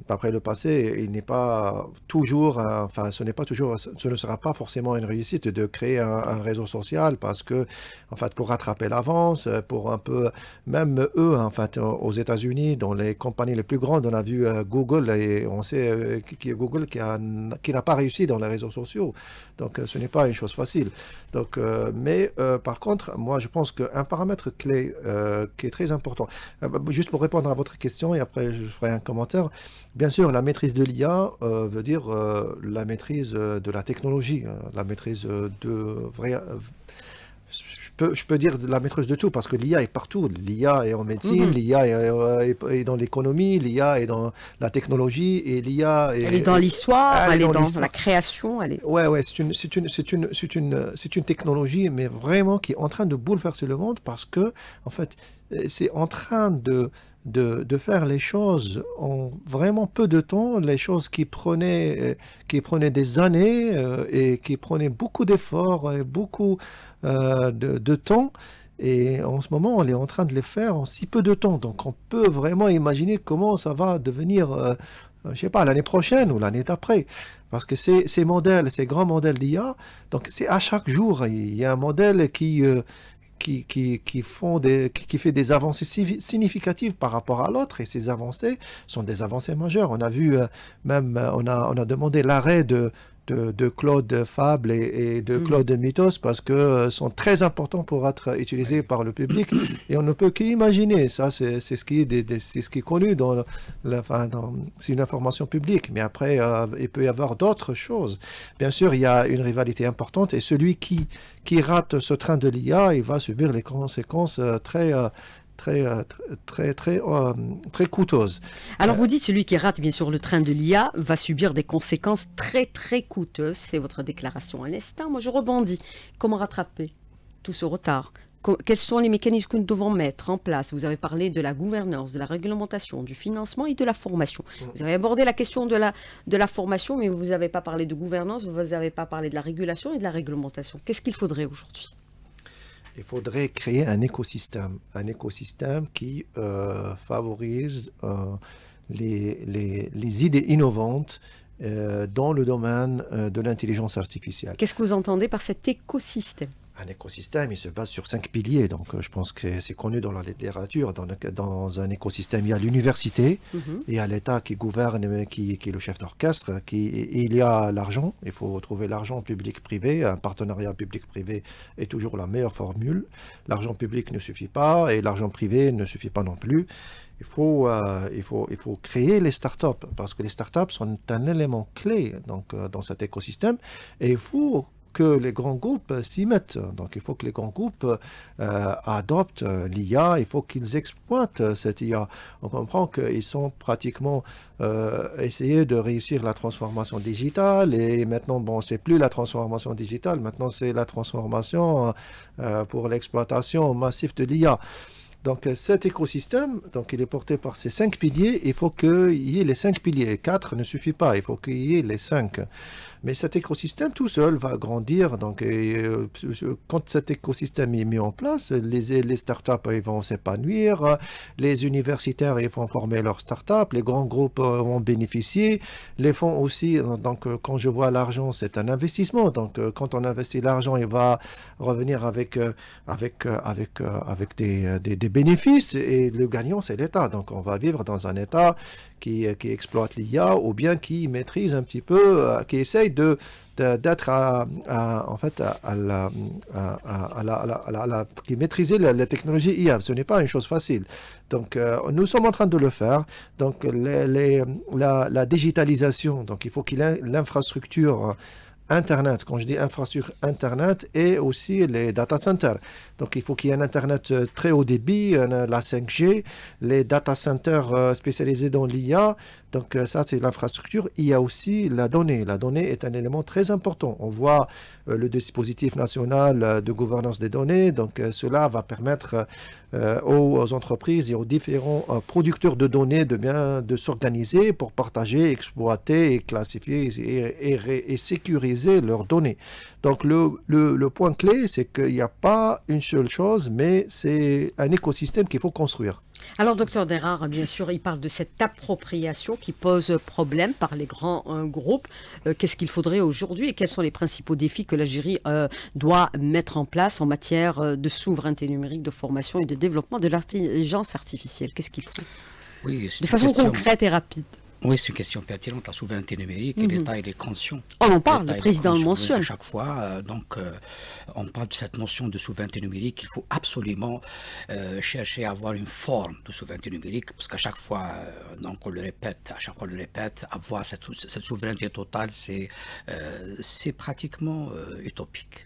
d'après le passé, il n'est pas toujours, enfin, ce ne sera pas forcément une réussite de créer un réseau social parce que, en fait, pour rattraper l'avance, pour un peu, même eux, en fait, aux États-Unis, dans les compagnies les plus grandes, on a vu Google et on sait Google qui n'a pas réussi dans les réseaux sociaux. Donc, ce n'est pas une chose facile. Donc, par contre, moi, je pense qu'un paramètre clé qui est très important, juste pour répondre à votre question et après je ferai un commentaire. Bien sûr, la maîtrise de l'IA veut dire la maîtrise de la technologie, la maîtrise de vrai. Je peux dire de la maîtrise de tout parce que l'IA est partout. L'IA est en médecine, l'IA est dans l'économie, l'IA est dans la technologie et l'IA est... Elle est dans l'histoire, elle est dans l'histoire. la création. Ouais, c'est une technologie, mais vraiment qui est en train de bouleverser le monde parce que, en fait, c'est en train de faire les choses en vraiment peu de temps, les choses qui prenaient des années et qui prenaient beaucoup d'efforts et beaucoup de temps. Et en ce moment, on est en train de les faire en si peu de temps. Donc, on peut vraiment imaginer comment ça va devenir, je sais pas, l'année prochaine ou l'année d'après. Parce que ces modèles, ces grands modèles d'IA, donc c'est à chaque jour, il y a un modèle qui fait des avancées significatives par rapport à l'autre, et ces avancées sont des avancées majeures. On a vu on a demandé l'arrêt de Claude Fable et de Claude Mythos parce que sont très importants pour être utilisés par le public et on ne peut qu'imaginer. Ça, c'est ce qui est connu c'est une information publique. Mais après, il peut y avoir d'autres choses. Bien sûr, il y a une rivalité importante et celui qui rate ce train de l'IA, il va subir les conséquences très coûteuses. Alors vous dites celui qui rate bien sûr le train de l'IA va subir des conséquences très très coûteuses. C'est votre déclaration à l'instant. Moi je rebondis. Comment rattraper tout ce retard? Quels sont les mécanismes que nous devons mettre en place? Vous avez parlé de la gouvernance, de la réglementation, du financement et de la formation. Vous avez abordé la question de la formation, mais vous n'avez pas parlé de gouvernance, vous n'avez pas parlé de la régulation et de la réglementation. Qu'est-ce qu'il faudrait aujourd'hui? Il faudrait créer un écosystème qui favorise les idées innovantes dans le domaine de l'intelligence artificielle. Qu'est-ce que vous entendez par cet écosystème? Un écosystème, il se base sur 5 piliers. Donc, je pense que c'est connu dans la littérature. Dans un écosystème, il y a l'université, il y a l'État qui gouverne, qui est le chef d'orchestre, il y a l'argent. Il faut trouver l'argent public-privé. Un partenariat public-privé est toujours la meilleure formule. L'argent public ne suffit pas et l'argent privé ne suffit pas non plus. Il faut créer les startups parce que les startups sont un élément clé dans cet écosystème et il faut que les grands groupes s'y mettent. Donc, il faut que les grands groupes adoptent l'IA, il faut qu'ils exploitent cette IA. On comprend qu'ils sont pratiquement essayés de réussir la transformation digitale et maintenant, bon, c'est plus la transformation digitale, maintenant c'est la transformation pour l'exploitation massive de l'IA. Donc cet écosystème, donc, il est porté par ces 5 piliers. Il faut qu'il y ait les 5 piliers. 4 ne suffit pas, il faut qu'il y ait les 5. Mais cet écosystème tout seul va grandir. Donc, quand cet écosystème est mis en place, les startups ils vont s'épanouir, les universitaires ils vont former leurs startups, les grands groupes vont bénéficier, les fonds aussi. Donc, quand je vois l'argent, c'est un investissement. Donc, quand on investit l'argent, il va revenir avec des bénéfices et le gagnant, c'est l'État. Donc, on va vivre dans un État qui exploite l'IA ou bien qui maîtrise un petit peu, qui essaye d'être qui maîtriser la technologie IA. Ce n'est pas une chose facile. Donc, nous sommes en train de le faire. Donc, la digitalisation, donc il faut qu'il y ait l'infrastructure Internet, quand je dis infrastructure Internet, et aussi les data centers. Donc, il faut qu'il y ait un Internet très haut débit, la 5G, les data centers spécialisés dans l'IA. Donc, ça, c'est l'infrastructure. Il y a aussi la donnée. La donnée est un élément très important. On voit le dispositif national de gouvernance des données. Donc, cela va permettre aux entreprises et aux différents producteurs de données de s'organiser pour partager, exploiter, et classifier et sécuriser leurs données. Donc, le point clé, c'est qu'il n'y a pas une seule chose, mais c'est un écosystème qu'il faut construire. Alors, docteur Derard, bien sûr, il parle de cette appropriation qui pose problème par les grands groupes. Qu'est-ce qu'il faudrait aujourd'hui et quels sont les principaux défis que l'Algérie doit mettre en place en matière de souveraineté numérique, de formation et de développement de l'intelligence artificielle? Qu'est-ce qu'il faut? Oui, c'est De une façon question- concrète et rapide. Oui, c'est une question pertinente, la souveraineté numérique, et l'État, il est conscient. On en parle, L'État, le il est président le conscient, oui, mentionne. à chaque fois, on parle de cette notion de souveraineté numérique. Il faut absolument chercher à avoir une forme de souveraineté numérique, parce qu'à chaque fois, donc on le répète, à chaque fois on le répète, avoir cette souveraineté totale, c'est pratiquement utopique.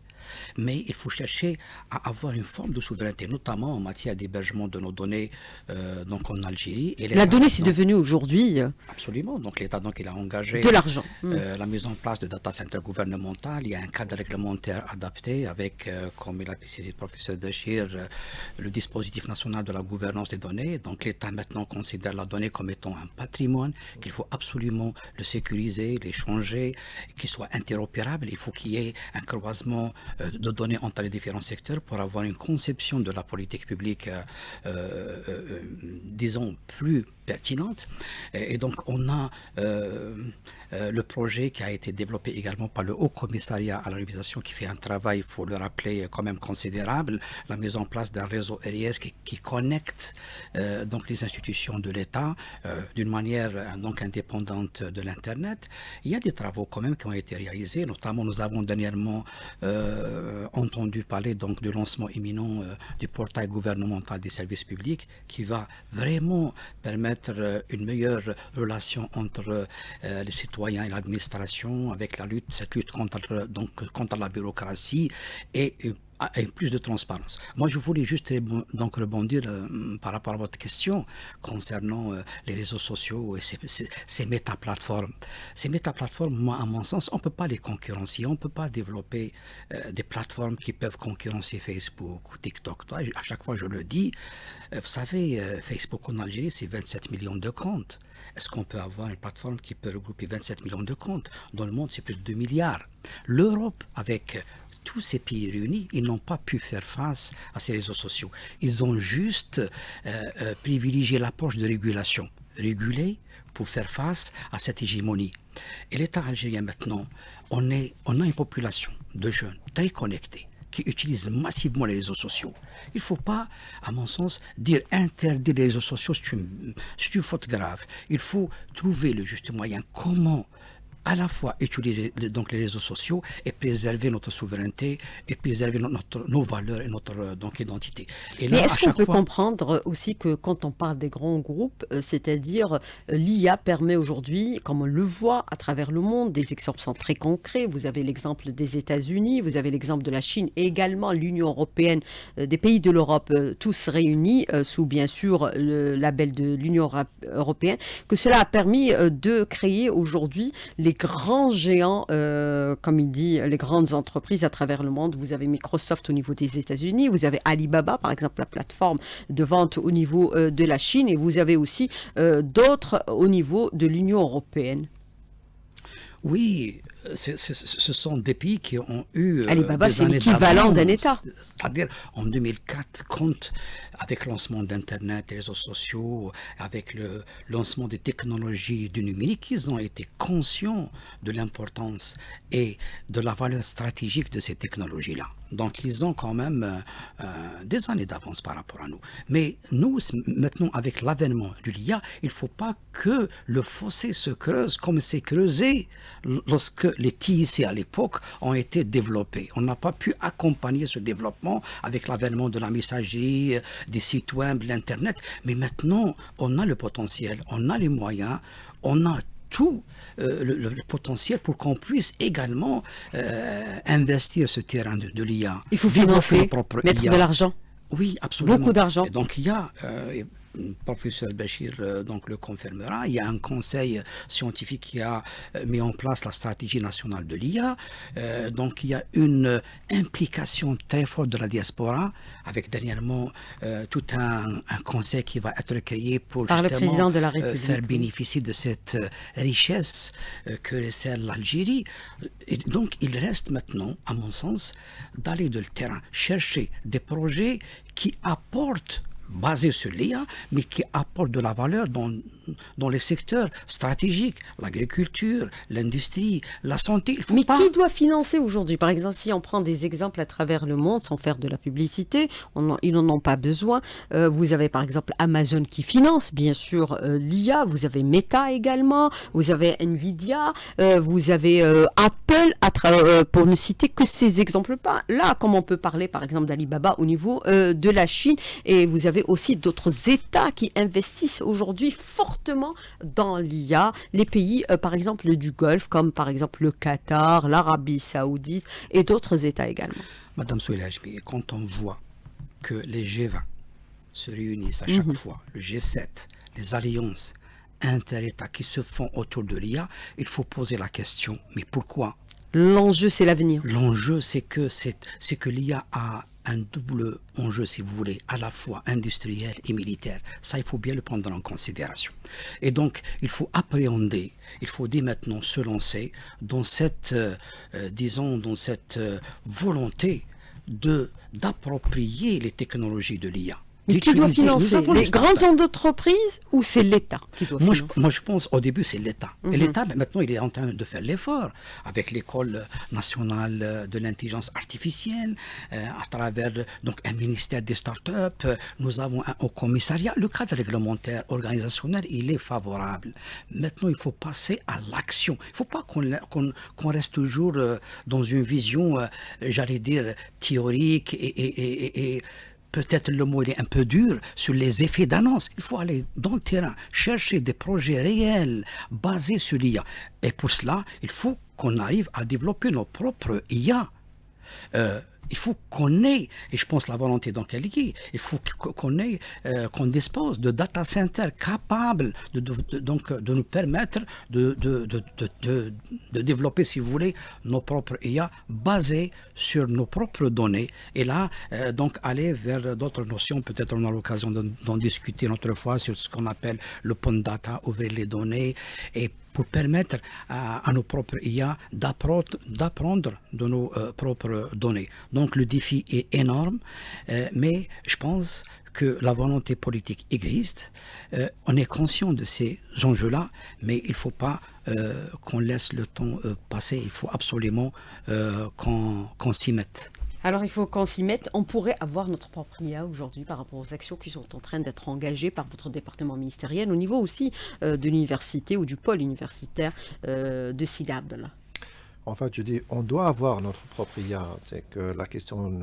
Mais il faut chercher à avoir une forme de souveraineté, notamment en matière d'hébergement de nos données donc en Algérie. Et La l'État, donnée, c'est donc, devenu aujourd'hui absolument. Donc l'État, donc, il a engagé de l'argent. la mise en place de data centers gouvernemental. Il y a un cadre réglementaire adapté avec, comme il a précisé le professeur Béchir, le dispositif national de la gouvernance des données. Donc l'État maintenant considère la donnée comme étant un patrimoine, qu'il faut absolument le sécuriser, l'échanger, qu'il soit interopérable. Il faut qu'il y ait un croisement de données entre les différents secteurs pour avoir une conception de la politique publique, disons, plus pertinente. Et donc, on a le projet qui a été développé également par le Haut Commissariat à la réalisation qui fait un travail, il faut le rappeler, quand même considérable, la mise en place d'un réseau RIS qui connecte donc les institutions de l'État d'une manière donc indépendante de l'Internet. Il y a des travaux quand même qui ont été réalisés, notamment nous avons dernièrement entendu parler donc du lancement imminent du portail gouvernemental des services publics qui va vraiment permettre une meilleure relation entre les citoyens et l'administration avec cette lutte contre la bureaucratie et plus de transparence. Moi, je voulais juste donc rebondir par rapport à votre question concernant les réseaux sociaux et ces méta-plateformes. Ces méta-plateformes, moi, à mon sens, on ne peut pas les concurrencer. On ne peut pas développer des plateformes qui peuvent concurrencer Facebook ou TikTok. À chaque fois, je le dis. Vous savez, Facebook en Algérie, c'est 27 millions de comptes. Est-ce qu'on peut avoir une plateforme qui peut regrouper 27 millions de comptes? Dans le monde, c'est plus de 2 milliards. L'Europe, avec tous ces pays réunis, ils n'ont pas pu faire face à ces réseaux sociaux. Ils ont juste privilégié l'approche de régulation. Réguler pour faire face à cette hégémonie. Et l'État algérien maintenant, on a une population de jeunes très connectés qui utilisent massivement les réseaux sociaux. Il ne faut pas, à mon sens, dire interdire les réseaux sociaux, c'est une faute grave. Il faut trouver le juste moyen. Comment à la fois utiliser donc les réseaux sociaux et préserver notre souveraineté et préserver nos valeurs et notre donc identité. Et Mais là, est-ce qu'on peut comprendre aussi que quand on parle des grands groupes, c'est-à-dire l'IA permet aujourd'hui, comme on le voit à travers le monde, des exemples sont très concrets. Vous avez l'exemple des États-Unis, vous avez l'exemple de la Chine et également l'Union européenne, des pays de l'Europe, tous réunis sous bien sûr le label de l'Union européenne, que cela a permis de créer aujourd'hui les grands géants, comme il dit, les grandes entreprises à travers le monde. Vous avez Microsoft au niveau des États-Unis, vous avez Alibaba, par exemple, la plateforme de vente au niveau de la Chine, et vous avez aussi d'autres au niveau de l'Union européenne. Oui, ce sont des pays qui ont eu Alibaba, des c'est années l'équivalent d'un d'avance. État. C'est-à-dire, en 2004, compte avec le lancement d'Internet, des réseaux sociaux, avec le lancement des technologies du numérique, ils ont été conscients de l'importance et de la valeur stratégique de ces technologies-là. Donc, ils ont quand même des années d'avance par rapport à nous. Mais nous, maintenant, avec l'avènement de l'IA, il ne faut pas que le fossé se creuse comme c'est creusé lorsque les TIC à l'époque ont été développés. On n'a pas pu accompagner ce développement avec l'avènement de la messagerie, des sites web, l'Internet. Mais maintenant, on a le potentiel, on a les moyens, on a tout le potentiel pour qu'on puisse également investir ce terrain de l'IA. Il faut financer, mettre de l'argent. Oui, absolument. Beaucoup d'argent. Donc il y a, professeur Béchir donc le confirmera, il y a un conseil scientifique qui a mis en place la stratégie nationale de l'IA. Donc il y a une implication très forte de la diaspora, avec dernièrement tout un conseil qui va être créé pour par justement le président de la République, faire bénéficier de cette richesse que recèle l'Algérie. Et donc il reste maintenant, à mon sens, d'aller de le terrain, chercher des projets qui apportent basé sur l'IA, mais qui apporte de la valeur dans les secteurs stratégiques, l'agriculture, l'industrie, la santé. Il faut Mais pas... qui doit financer aujourd'hui? Par exemple, si on prend des exemples à travers le monde, sans faire de la publicité, ils n'en ont pas besoin. Vous avez par exemple Amazon qui finance, bien sûr, l'IA. Vous avez Meta également. Vous avez Nvidia. Vous avez Apple, pour ne citer que ces exemples-là, comme on peut parler par exemple d'Alibaba au niveau de la Chine. Et vous avez aussi d'autres États qui investissent aujourd'hui fortement dans l'IA. Les pays, par exemple, du Golfe, comme par exemple le Qatar, l'Arabie Saoudite et d'autres États également. Madame Souheila Hachmi, quand on voit que les G20 se réunissent à chaque fois, le G7, les alliances inter-États qui se font autour de l'IA, il faut poser la question, mais pourquoi? L'enjeu, c'est l'avenir. L'enjeu, c'est que l'IA a un double enjeu, si vous voulez, à la fois industriel et militaire. Ça, il faut bien le prendre en considération. Et donc, il faut appréhender, il faut dès maintenant se lancer dans cette, dans cette volonté d'approprier les technologies de l'IA. Mais qui doit financer? Les grandes entreprises ou c'est l'État qui doit financer? Moi, je pense au début, c'est l'État. Et l'État, maintenant, il est en train de faire l'effort avec l'École nationale de l'intelligence artificielle, à travers donc, un ministère des startups. Nous avons un haut commissariat. Le cadre réglementaire, organisationnel, il est favorable. Maintenant, il faut passer à l'action. Il ne faut pas qu'on reste toujours dans une vision, j'allais dire, théorique et peut-être le mot il est un peu dur, sur les effets d'annonce. Il faut aller dans le terrain, chercher des projets réels basés sur l'IA. Et pour cela, il faut qu'on arrive à développer nos propres IA. Il faut qu'on ait, et je pense la volonté donc elle y est, il faut qu'on dispose de data centers capables de nous permettre de développer, si vous voulez, nos propres IA basés sur nos propres données. Et là, donc aller vers d'autres notions, peut-être on a l'occasion d'en discuter une autre fois sur ce qu'on appelle le open data, ouvrir les données, et pour permettre à nos propres IA d'apprendre de nos propres données. Donc le défi est énorme, mais je pense que la volonté politique existe. On est conscient de ces enjeux-là, mais il ne faut pas qu'on laisse le temps passer. Il faut absolument qu'on s'y mette. Alors, il faut qu'on s'y mette. On pourrait avoir notre propre IA aujourd'hui par rapport aux actions qui sont en train d'être engagées par votre département ministériel au niveau aussi de l'université ou du pôle universitaire de Sidi Abdallah. En fait, je dis, on doit avoir notre propre IA. C'est que la question,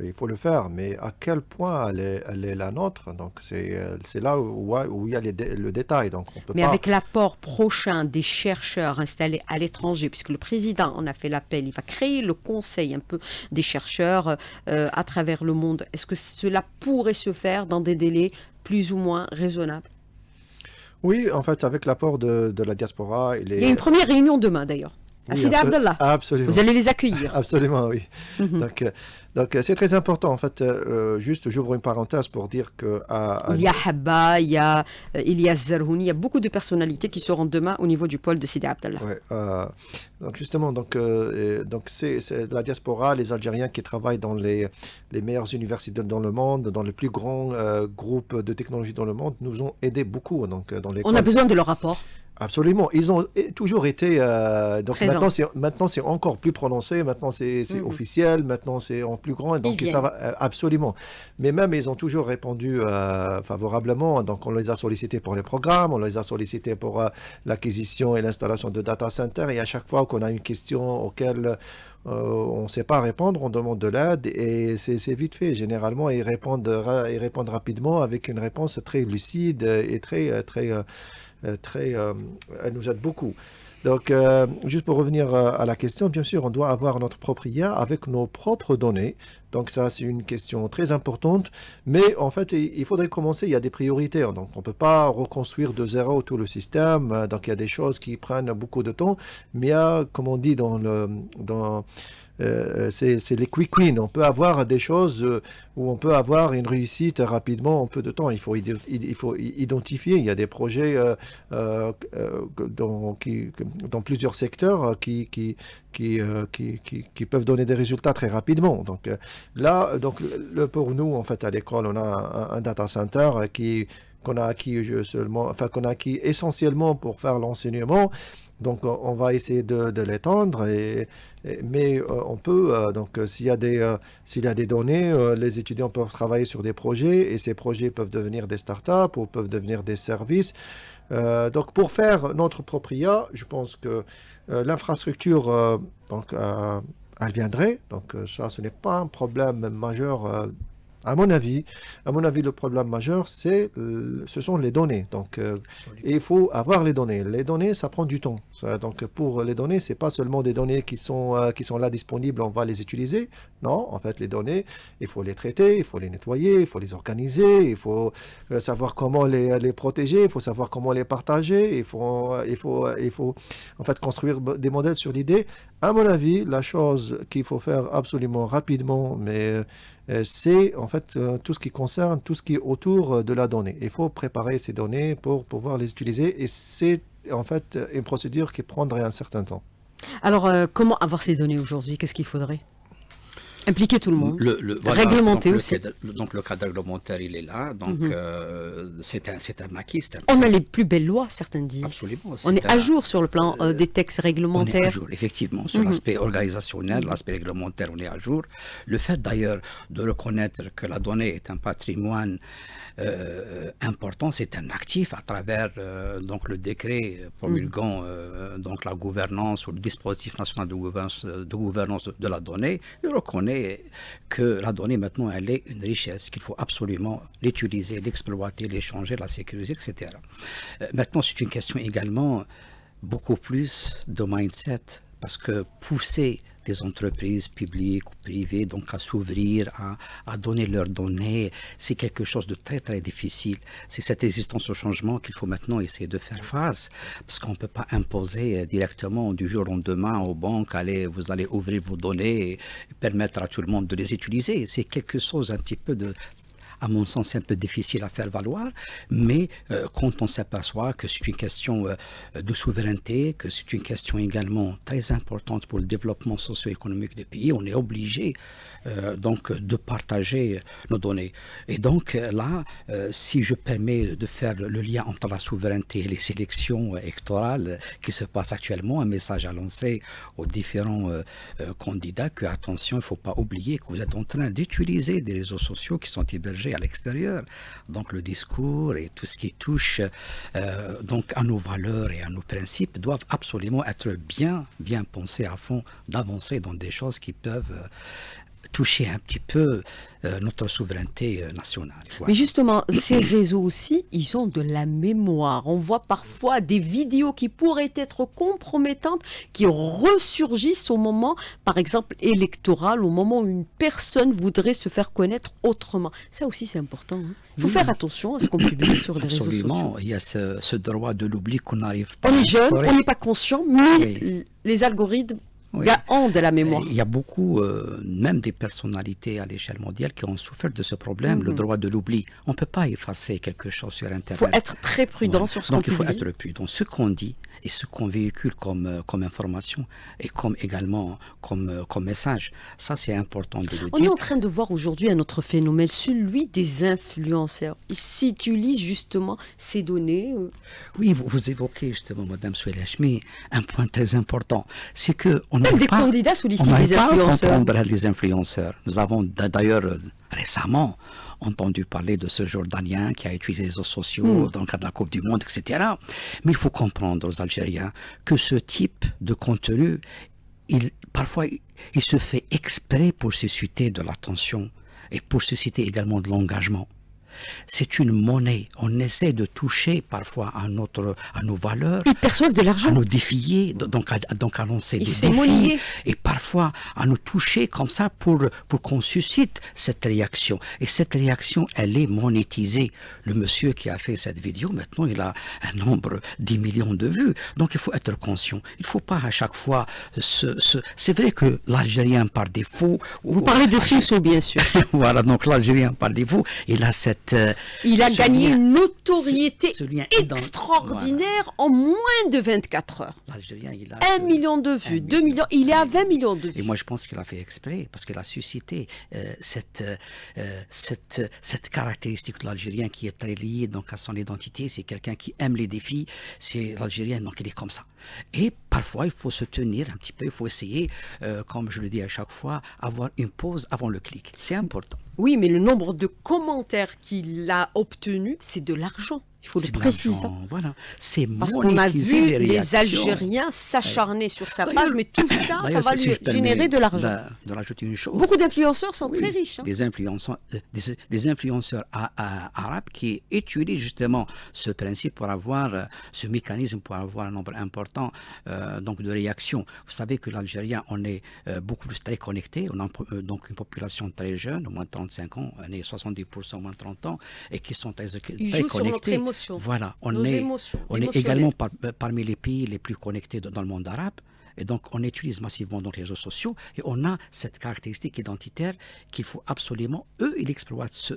il faut le faire, mais à quel point elle est la nôtre? Donc, c'est là où il y a le détail. Donc, on peut mais pas... avec l'apport prochain des chercheurs installés à l'étranger, puisque le président en a fait l'appel, il va créer le conseil un peu des chercheurs à travers le monde. Est-ce que cela pourrait se faire dans des délais plus ou moins raisonnables? Oui, en fait, avec l'apport de la diaspora... Il y a une première réunion demain, d'ailleurs. À Oui, Sidi Abdallah. Absolument. Vous allez les accueillir. Absolument, oui. Donc c'est très important. En fait, juste, j'ouvre une parenthèse pour dire que... Il y a Habba, il y a Ilyas Zarhouni, il y a beaucoup de personnalités qui seront demain au niveau du pôle de Sidi Abdallah. Ouais, donc justement, c'est la diaspora, les Algériens qui travaillent dans les meilleures universités dans le monde, dans les plus grands groupes de technologie dans le monde, nous ont aidés beaucoup. Donc, dans on a besoin de leur rapport. Absolument. Ils ont toujours été... donc maintenant, c'est encore plus prononcé. Maintenant, c'est officiel. Maintenant, c'est en plus grand. Donc, ça va, absolument. Mais même, ils ont toujours répondu favorablement. Donc, on les a sollicités pour les programmes. On les a sollicités pour l'acquisition et l'installation de data centers. Et à chaque fois qu'on a une question auquel on ne sait pas répondre, on demande de l'aide. Et c'est vite fait. Généralement, ils répondent rapidement avec une réponse très lucide et elle nous aide beaucoup. Donc, juste pour revenir à la question, bien sûr, on doit avoir notre propre IA avec nos propres données. Donc, ça, c'est une question très importante. Mais en fait, il faudrait commencer. Il y a des priorités. Donc, on ne peut pas reconstruire de zéro tout le système. Donc, il y a des choses qui prennent beaucoup de temps. Mais il y a, comme on dit c'est les quick wins. On peut avoir des choses où on peut avoir une réussite rapidement en peu de temps. Il faut identifier. Il y a des projets dans plusieurs secteurs qui peuvent donner des résultats très rapidement. Donc là, pour nous, en fait, à l'école, on a un data center qu'on a acquis essentiellement pour faire l'enseignement. Donc, on va essayer de l'étendre, mais on peut, s'il y a des données, les étudiants peuvent travailler sur des projets, et ces projets peuvent devenir des startups ou peuvent devenir des services. Donc, pour faire notre propre IA, je pense que l'infrastructure, elle viendrait. Donc, ça, ce n'est pas un problème majeur. À mon avis, le problème majeur, ce sont les données. Donc, il faut avoir les données. Les données, ça prend du temps. Donc, pour les données, c'est pas seulement des données qui sont là disponibles, on va les utiliser. Non, en fait, les données, il faut les traiter, il faut les nettoyer, il faut les organiser, il faut savoir comment les protéger, il faut savoir comment les partager, il faut en fait construire des modèles sur l'idée. À mon avis, la chose qu'il faut faire absolument rapidement, mais c'est en fait tout ce qui concerne, tout ce qui est autour de la donnée. Il faut préparer ces données pour pouvoir les utiliser, et c'est en fait une procédure qui prendrait un certain temps. Alors, comment avoir ces données aujourd'hui? Qu'est-ce qu'il faudrait? Impliquer tout le monde, Voilà, réglementer aussi. Donc le cadre réglementaire, il est là. Donc c'est un acquis. On a les plus belles lois, certains disent. Absolument. On est à jour sur le plan des textes réglementaires. On est à jour, effectivement. Sur l'aspect organisationnel, l'aspect réglementaire, on est à jour. Le fait d'ailleurs de reconnaître que la donnée est un patrimoine important, c'est un actif à travers donc le décret promulguant donc la gouvernance ou le dispositif national de gouvernance de la donnée. Il reconnaît que la donnée maintenant elle est une richesse, qu'il faut absolument l'utiliser, l'exploiter, l'échanger, la sécuriser, etc. Maintenant, c'est une question également beaucoup plus de mindset, parce que pousser des entreprises publiques ou privées donc à s'ouvrir, à donner leurs données, c'est quelque chose de très très difficile. C'est cette résistance au changement qu'il faut maintenant essayer de faire face, parce qu'on ne peut pas imposer directement du jour au lendemain aux banques, vous allez ouvrir vos données et permettre à tout le monde de les utiliser. C'est quelque chose un petit peu à mon sens, c'est un peu difficile à faire valoir, mais quand on s'aperçoit que c'est une question de souveraineté, que c'est une question également très importante pour le développement socio-économique des pays, on est obligé donc de partager nos données. Et donc là, si je permets de faire le lien entre la souveraineté et les élections électorales qui se passent actuellement, un message à lancer aux différents candidats que, attention, il ne faut pas oublier que vous êtes en train d'utiliser des réseaux sociaux qui sont hébergés à l'extérieur. Donc le discours et tout ce qui touche donc à nos valeurs et à nos principes doivent absolument être bien pensés afin d'avancer dans des choses qui peuvent toucher un petit peu notre souveraineté nationale. Voilà. Mais justement, ces réseaux aussi, ils ont de la mémoire. On voit parfois des vidéos qui pourraient être compromettantes, qui ressurgissent au moment, par exemple, électoral, au moment où une personne voudrait se faire connaître autrement. Ça aussi, c'est important. Il faut faire attention à ce qu'on publie sur les réseaux sociaux. Absolument, il y a ce droit de l'oubli qu'on n'arrive pas à On est jeune, instaurer. on n'est pas conscient, mais les algorithmes ont de la mémoire. Il y a beaucoup, même des personnalités à l'échelle mondiale qui ont souffert de ce problème, le droit de l'oubli. On ne peut pas effacer quelque chose sur Internet. Il faut être très prudent sur ce qu'on publie. Donc il faut être prudent. Ce qu'on dit et ce qu'on véhicule comme information et également comme message, ça c'est important de le dire. On est en train de voir aujourd'hui un autre phénomène, celui des influenceurs. Si tu lis justement ces données... Oui, vous évoquez justement, Madame Souelachmi, un point très important. C'est que même des candidats sollicitent des influenceurs. Les influenceurs. Nous avons d'ailleurs récemment entendu parler de ce Jordanien qui a utilisé les réseaux sociaux dans le cadre de la Coupe du Monde, etc. Mais il faut comprendre aux Algériens que ce type de contenu, parfois, il se fait exprès pour susciter de l'attention et pour susciter également de l'engagement. c'est une monnaie. On essaie de toucher parfois à nos valeurs, Ils perçoivent de à l'argent. nous défier, donc à lancer Ils des sont défis, monnayés. et parfois à nous toucher comme ça pour qu'on suscite cette réaction. Et cette réaction, elle est monétisée. Le monsieur qui a fait cette vidéo, maintenant, il a un nombre 10 millions de vues. Donc il faut être conscient. Il ne faut pas à chaque fois c'est vrai que l'Algérien par défaut... Vous parlez de Sousso, bien sûr. Voilà, donc l'Algérien par défaut, il a cette... Il a ce gagné lien- une notoriété ce lien extraordinaire en moins de 24 heures. L'Algérien, il a 1 million de vues, 2 millions, il est à 20 millions de vues. Et moi, je pense qu'il a fait exprès, parce qu'il a suscité cette caractéristique de l'Algérien qui est très liée donc, à son identité. C'est quelqu'un qui aime les défis. C'est l'Algérien, donc il est comme ça. Et parfois, il faut se tenir un petit peu, il faut essayer, comme je le dis à chaque fois, avoir une pause avant le clic. C'est important. Oui, mais le nombre de commentaires qu'il a obtenus, c'est de l'argent. Il faut le C'est de préciser. l'argent, voilà. C'est Parce qu'on a monétiser vu les les réactions. Algériens s'acharner sur sa D'ailleurs- page, mais tout ça, ça D'ailleurs, va si lui je permets générer de l'argent. de rajouter une chose. Beaucoup d'influenceurs sont Oui, très riches. Hein. des influenceurs arabes qui utilisent justement ce principe pour avoir ce mécanisme, pour avoir un nombre important donc de réactions. Vous savez que l'Algérien, on est beaucoup plus très connecté. On a donc une population très jeune, au moins de 35 ans, on est 70% moins de 30 ans, et qui sont très Ils connectés. jouent sur notre émotion. Voilà, Nos émotions, on est émotionnelles. également parmi les pays les plus connectés dans le monde arabe. Et donc, on utilise massivement donc, les réseaux sociaux et on a cette caractéristique identitaire qu'il faut absolument, eux, ils exploitent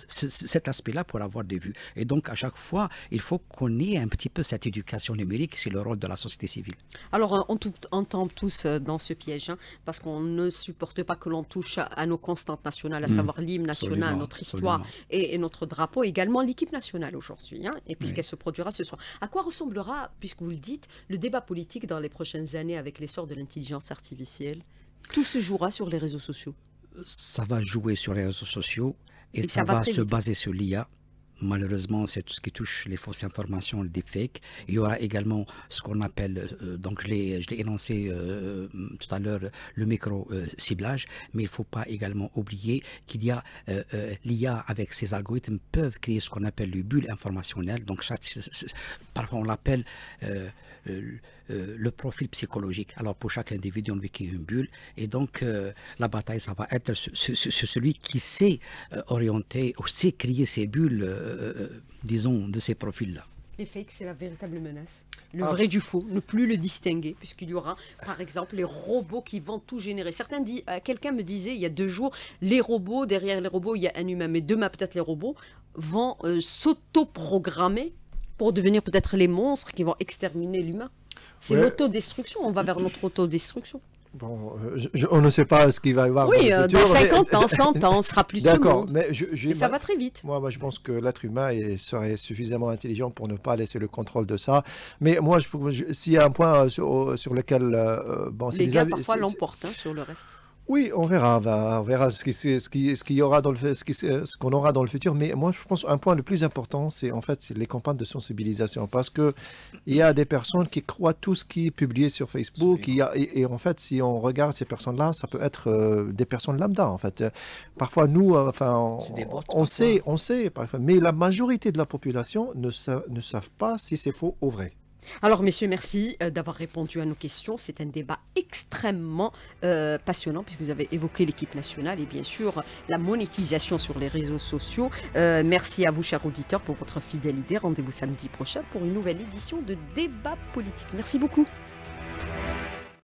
cet aspect-là pour avoir des vues. Et donc, à chaque fois, il faut qu'on ait un petit peu cette éducation numérique, c'est le rôle de la société civile. Alors, on tombe tous dans ce piège, hein, parce qu'on ne supporte pas que l'on touche à nos constantes nationales, à savoir l'hymne national, Absolument, notre histoire et notre drapeau, également l'équipe nationale aujourd'hui, hein, et puisqu'elle se produira ce soir. À quoi ressemblera, puisque vous le dites, le débat politique dans les prochaines années avec l'essor de l'intelligence artificielle? Tout se jouera sur les réseaux sociaux. Ça va jouer sur les réseaux sociaux et ça ça va va très se vite. baser sur l'IA. Malheureusement, c'est tout ce qui touche les fausses informations, les deepfakes. Il y aura également ce qu'on appelle, donc je l'ai énoncé tout à l'heure, le micro-ciblage, mais il ne faut pas également oublier qu'il y a l'IA avec ses algorithmes peuvent créer ce qu'on appelle les bulles informationnelles. Donc parfois on l'appelle le profil psychologique. Alors pour chaque individu, on lui crée une bulle. Et donc la bataille, ça va être celui qui sait orienter ou sait créer ces bulles, disons, de ces profils-là. Les fakes, c'est la véritable menace. Le vrai du faux, ne plus le distinguer, puisqu'il y aura, par exemple, les robots qui vont tout générer. Quelqu'un me disait il y a 2 jours, les robots, derrière les robots, il y a un humain. Mais demain, peut-être les robots vont s'auto-programmer pour devenir peut-être les monstres qui vont exterminer l'humain. C'est l'autodestruction, on va vers notre autodestruction. Bon, on ne sait pas ce qu'il va y avoir Oui, dans le dans futur. 50 ans, 100 ans, on sera plus ce D'accord, monde. mais Et ça va très vite. moi, je pense que l'être humain serait suffisamment intelligent pour ne pas laisser le contrôle de ça. Mais moi, s'il y a un point sur lequel... bon, Les gars, parfois, l'emportent sur le reste. Oui, on verra ce qu'on aura dans le futur. Mais moi, je pense un point le plus important, c'est en fait les campagnes de sensibilisation, parce que il y a des personnes qui croient tout ce qui est publié sur Facebook. Et en fait, si on regarde ces personnes-là, ça peut être des personnes lambda. En fait, parfois nous, C'est des bots, on sait, parfois, mais la majorité de la population ne savent pas si c'est faux ou vrai. Alors, messieurs, merci d'avoir répondu à nos questions. C'est un débat extrêmement passionnant, puisque vous avez évoqué l'équipe nationale et bien sûr la monétisation sur les réseaux sociaux. Merci à vous, chers auditeurs, pour votre fidélité. Rendez-vous samedi prochain pour une nouvelle édition de Débat politique. Merci beaucoup.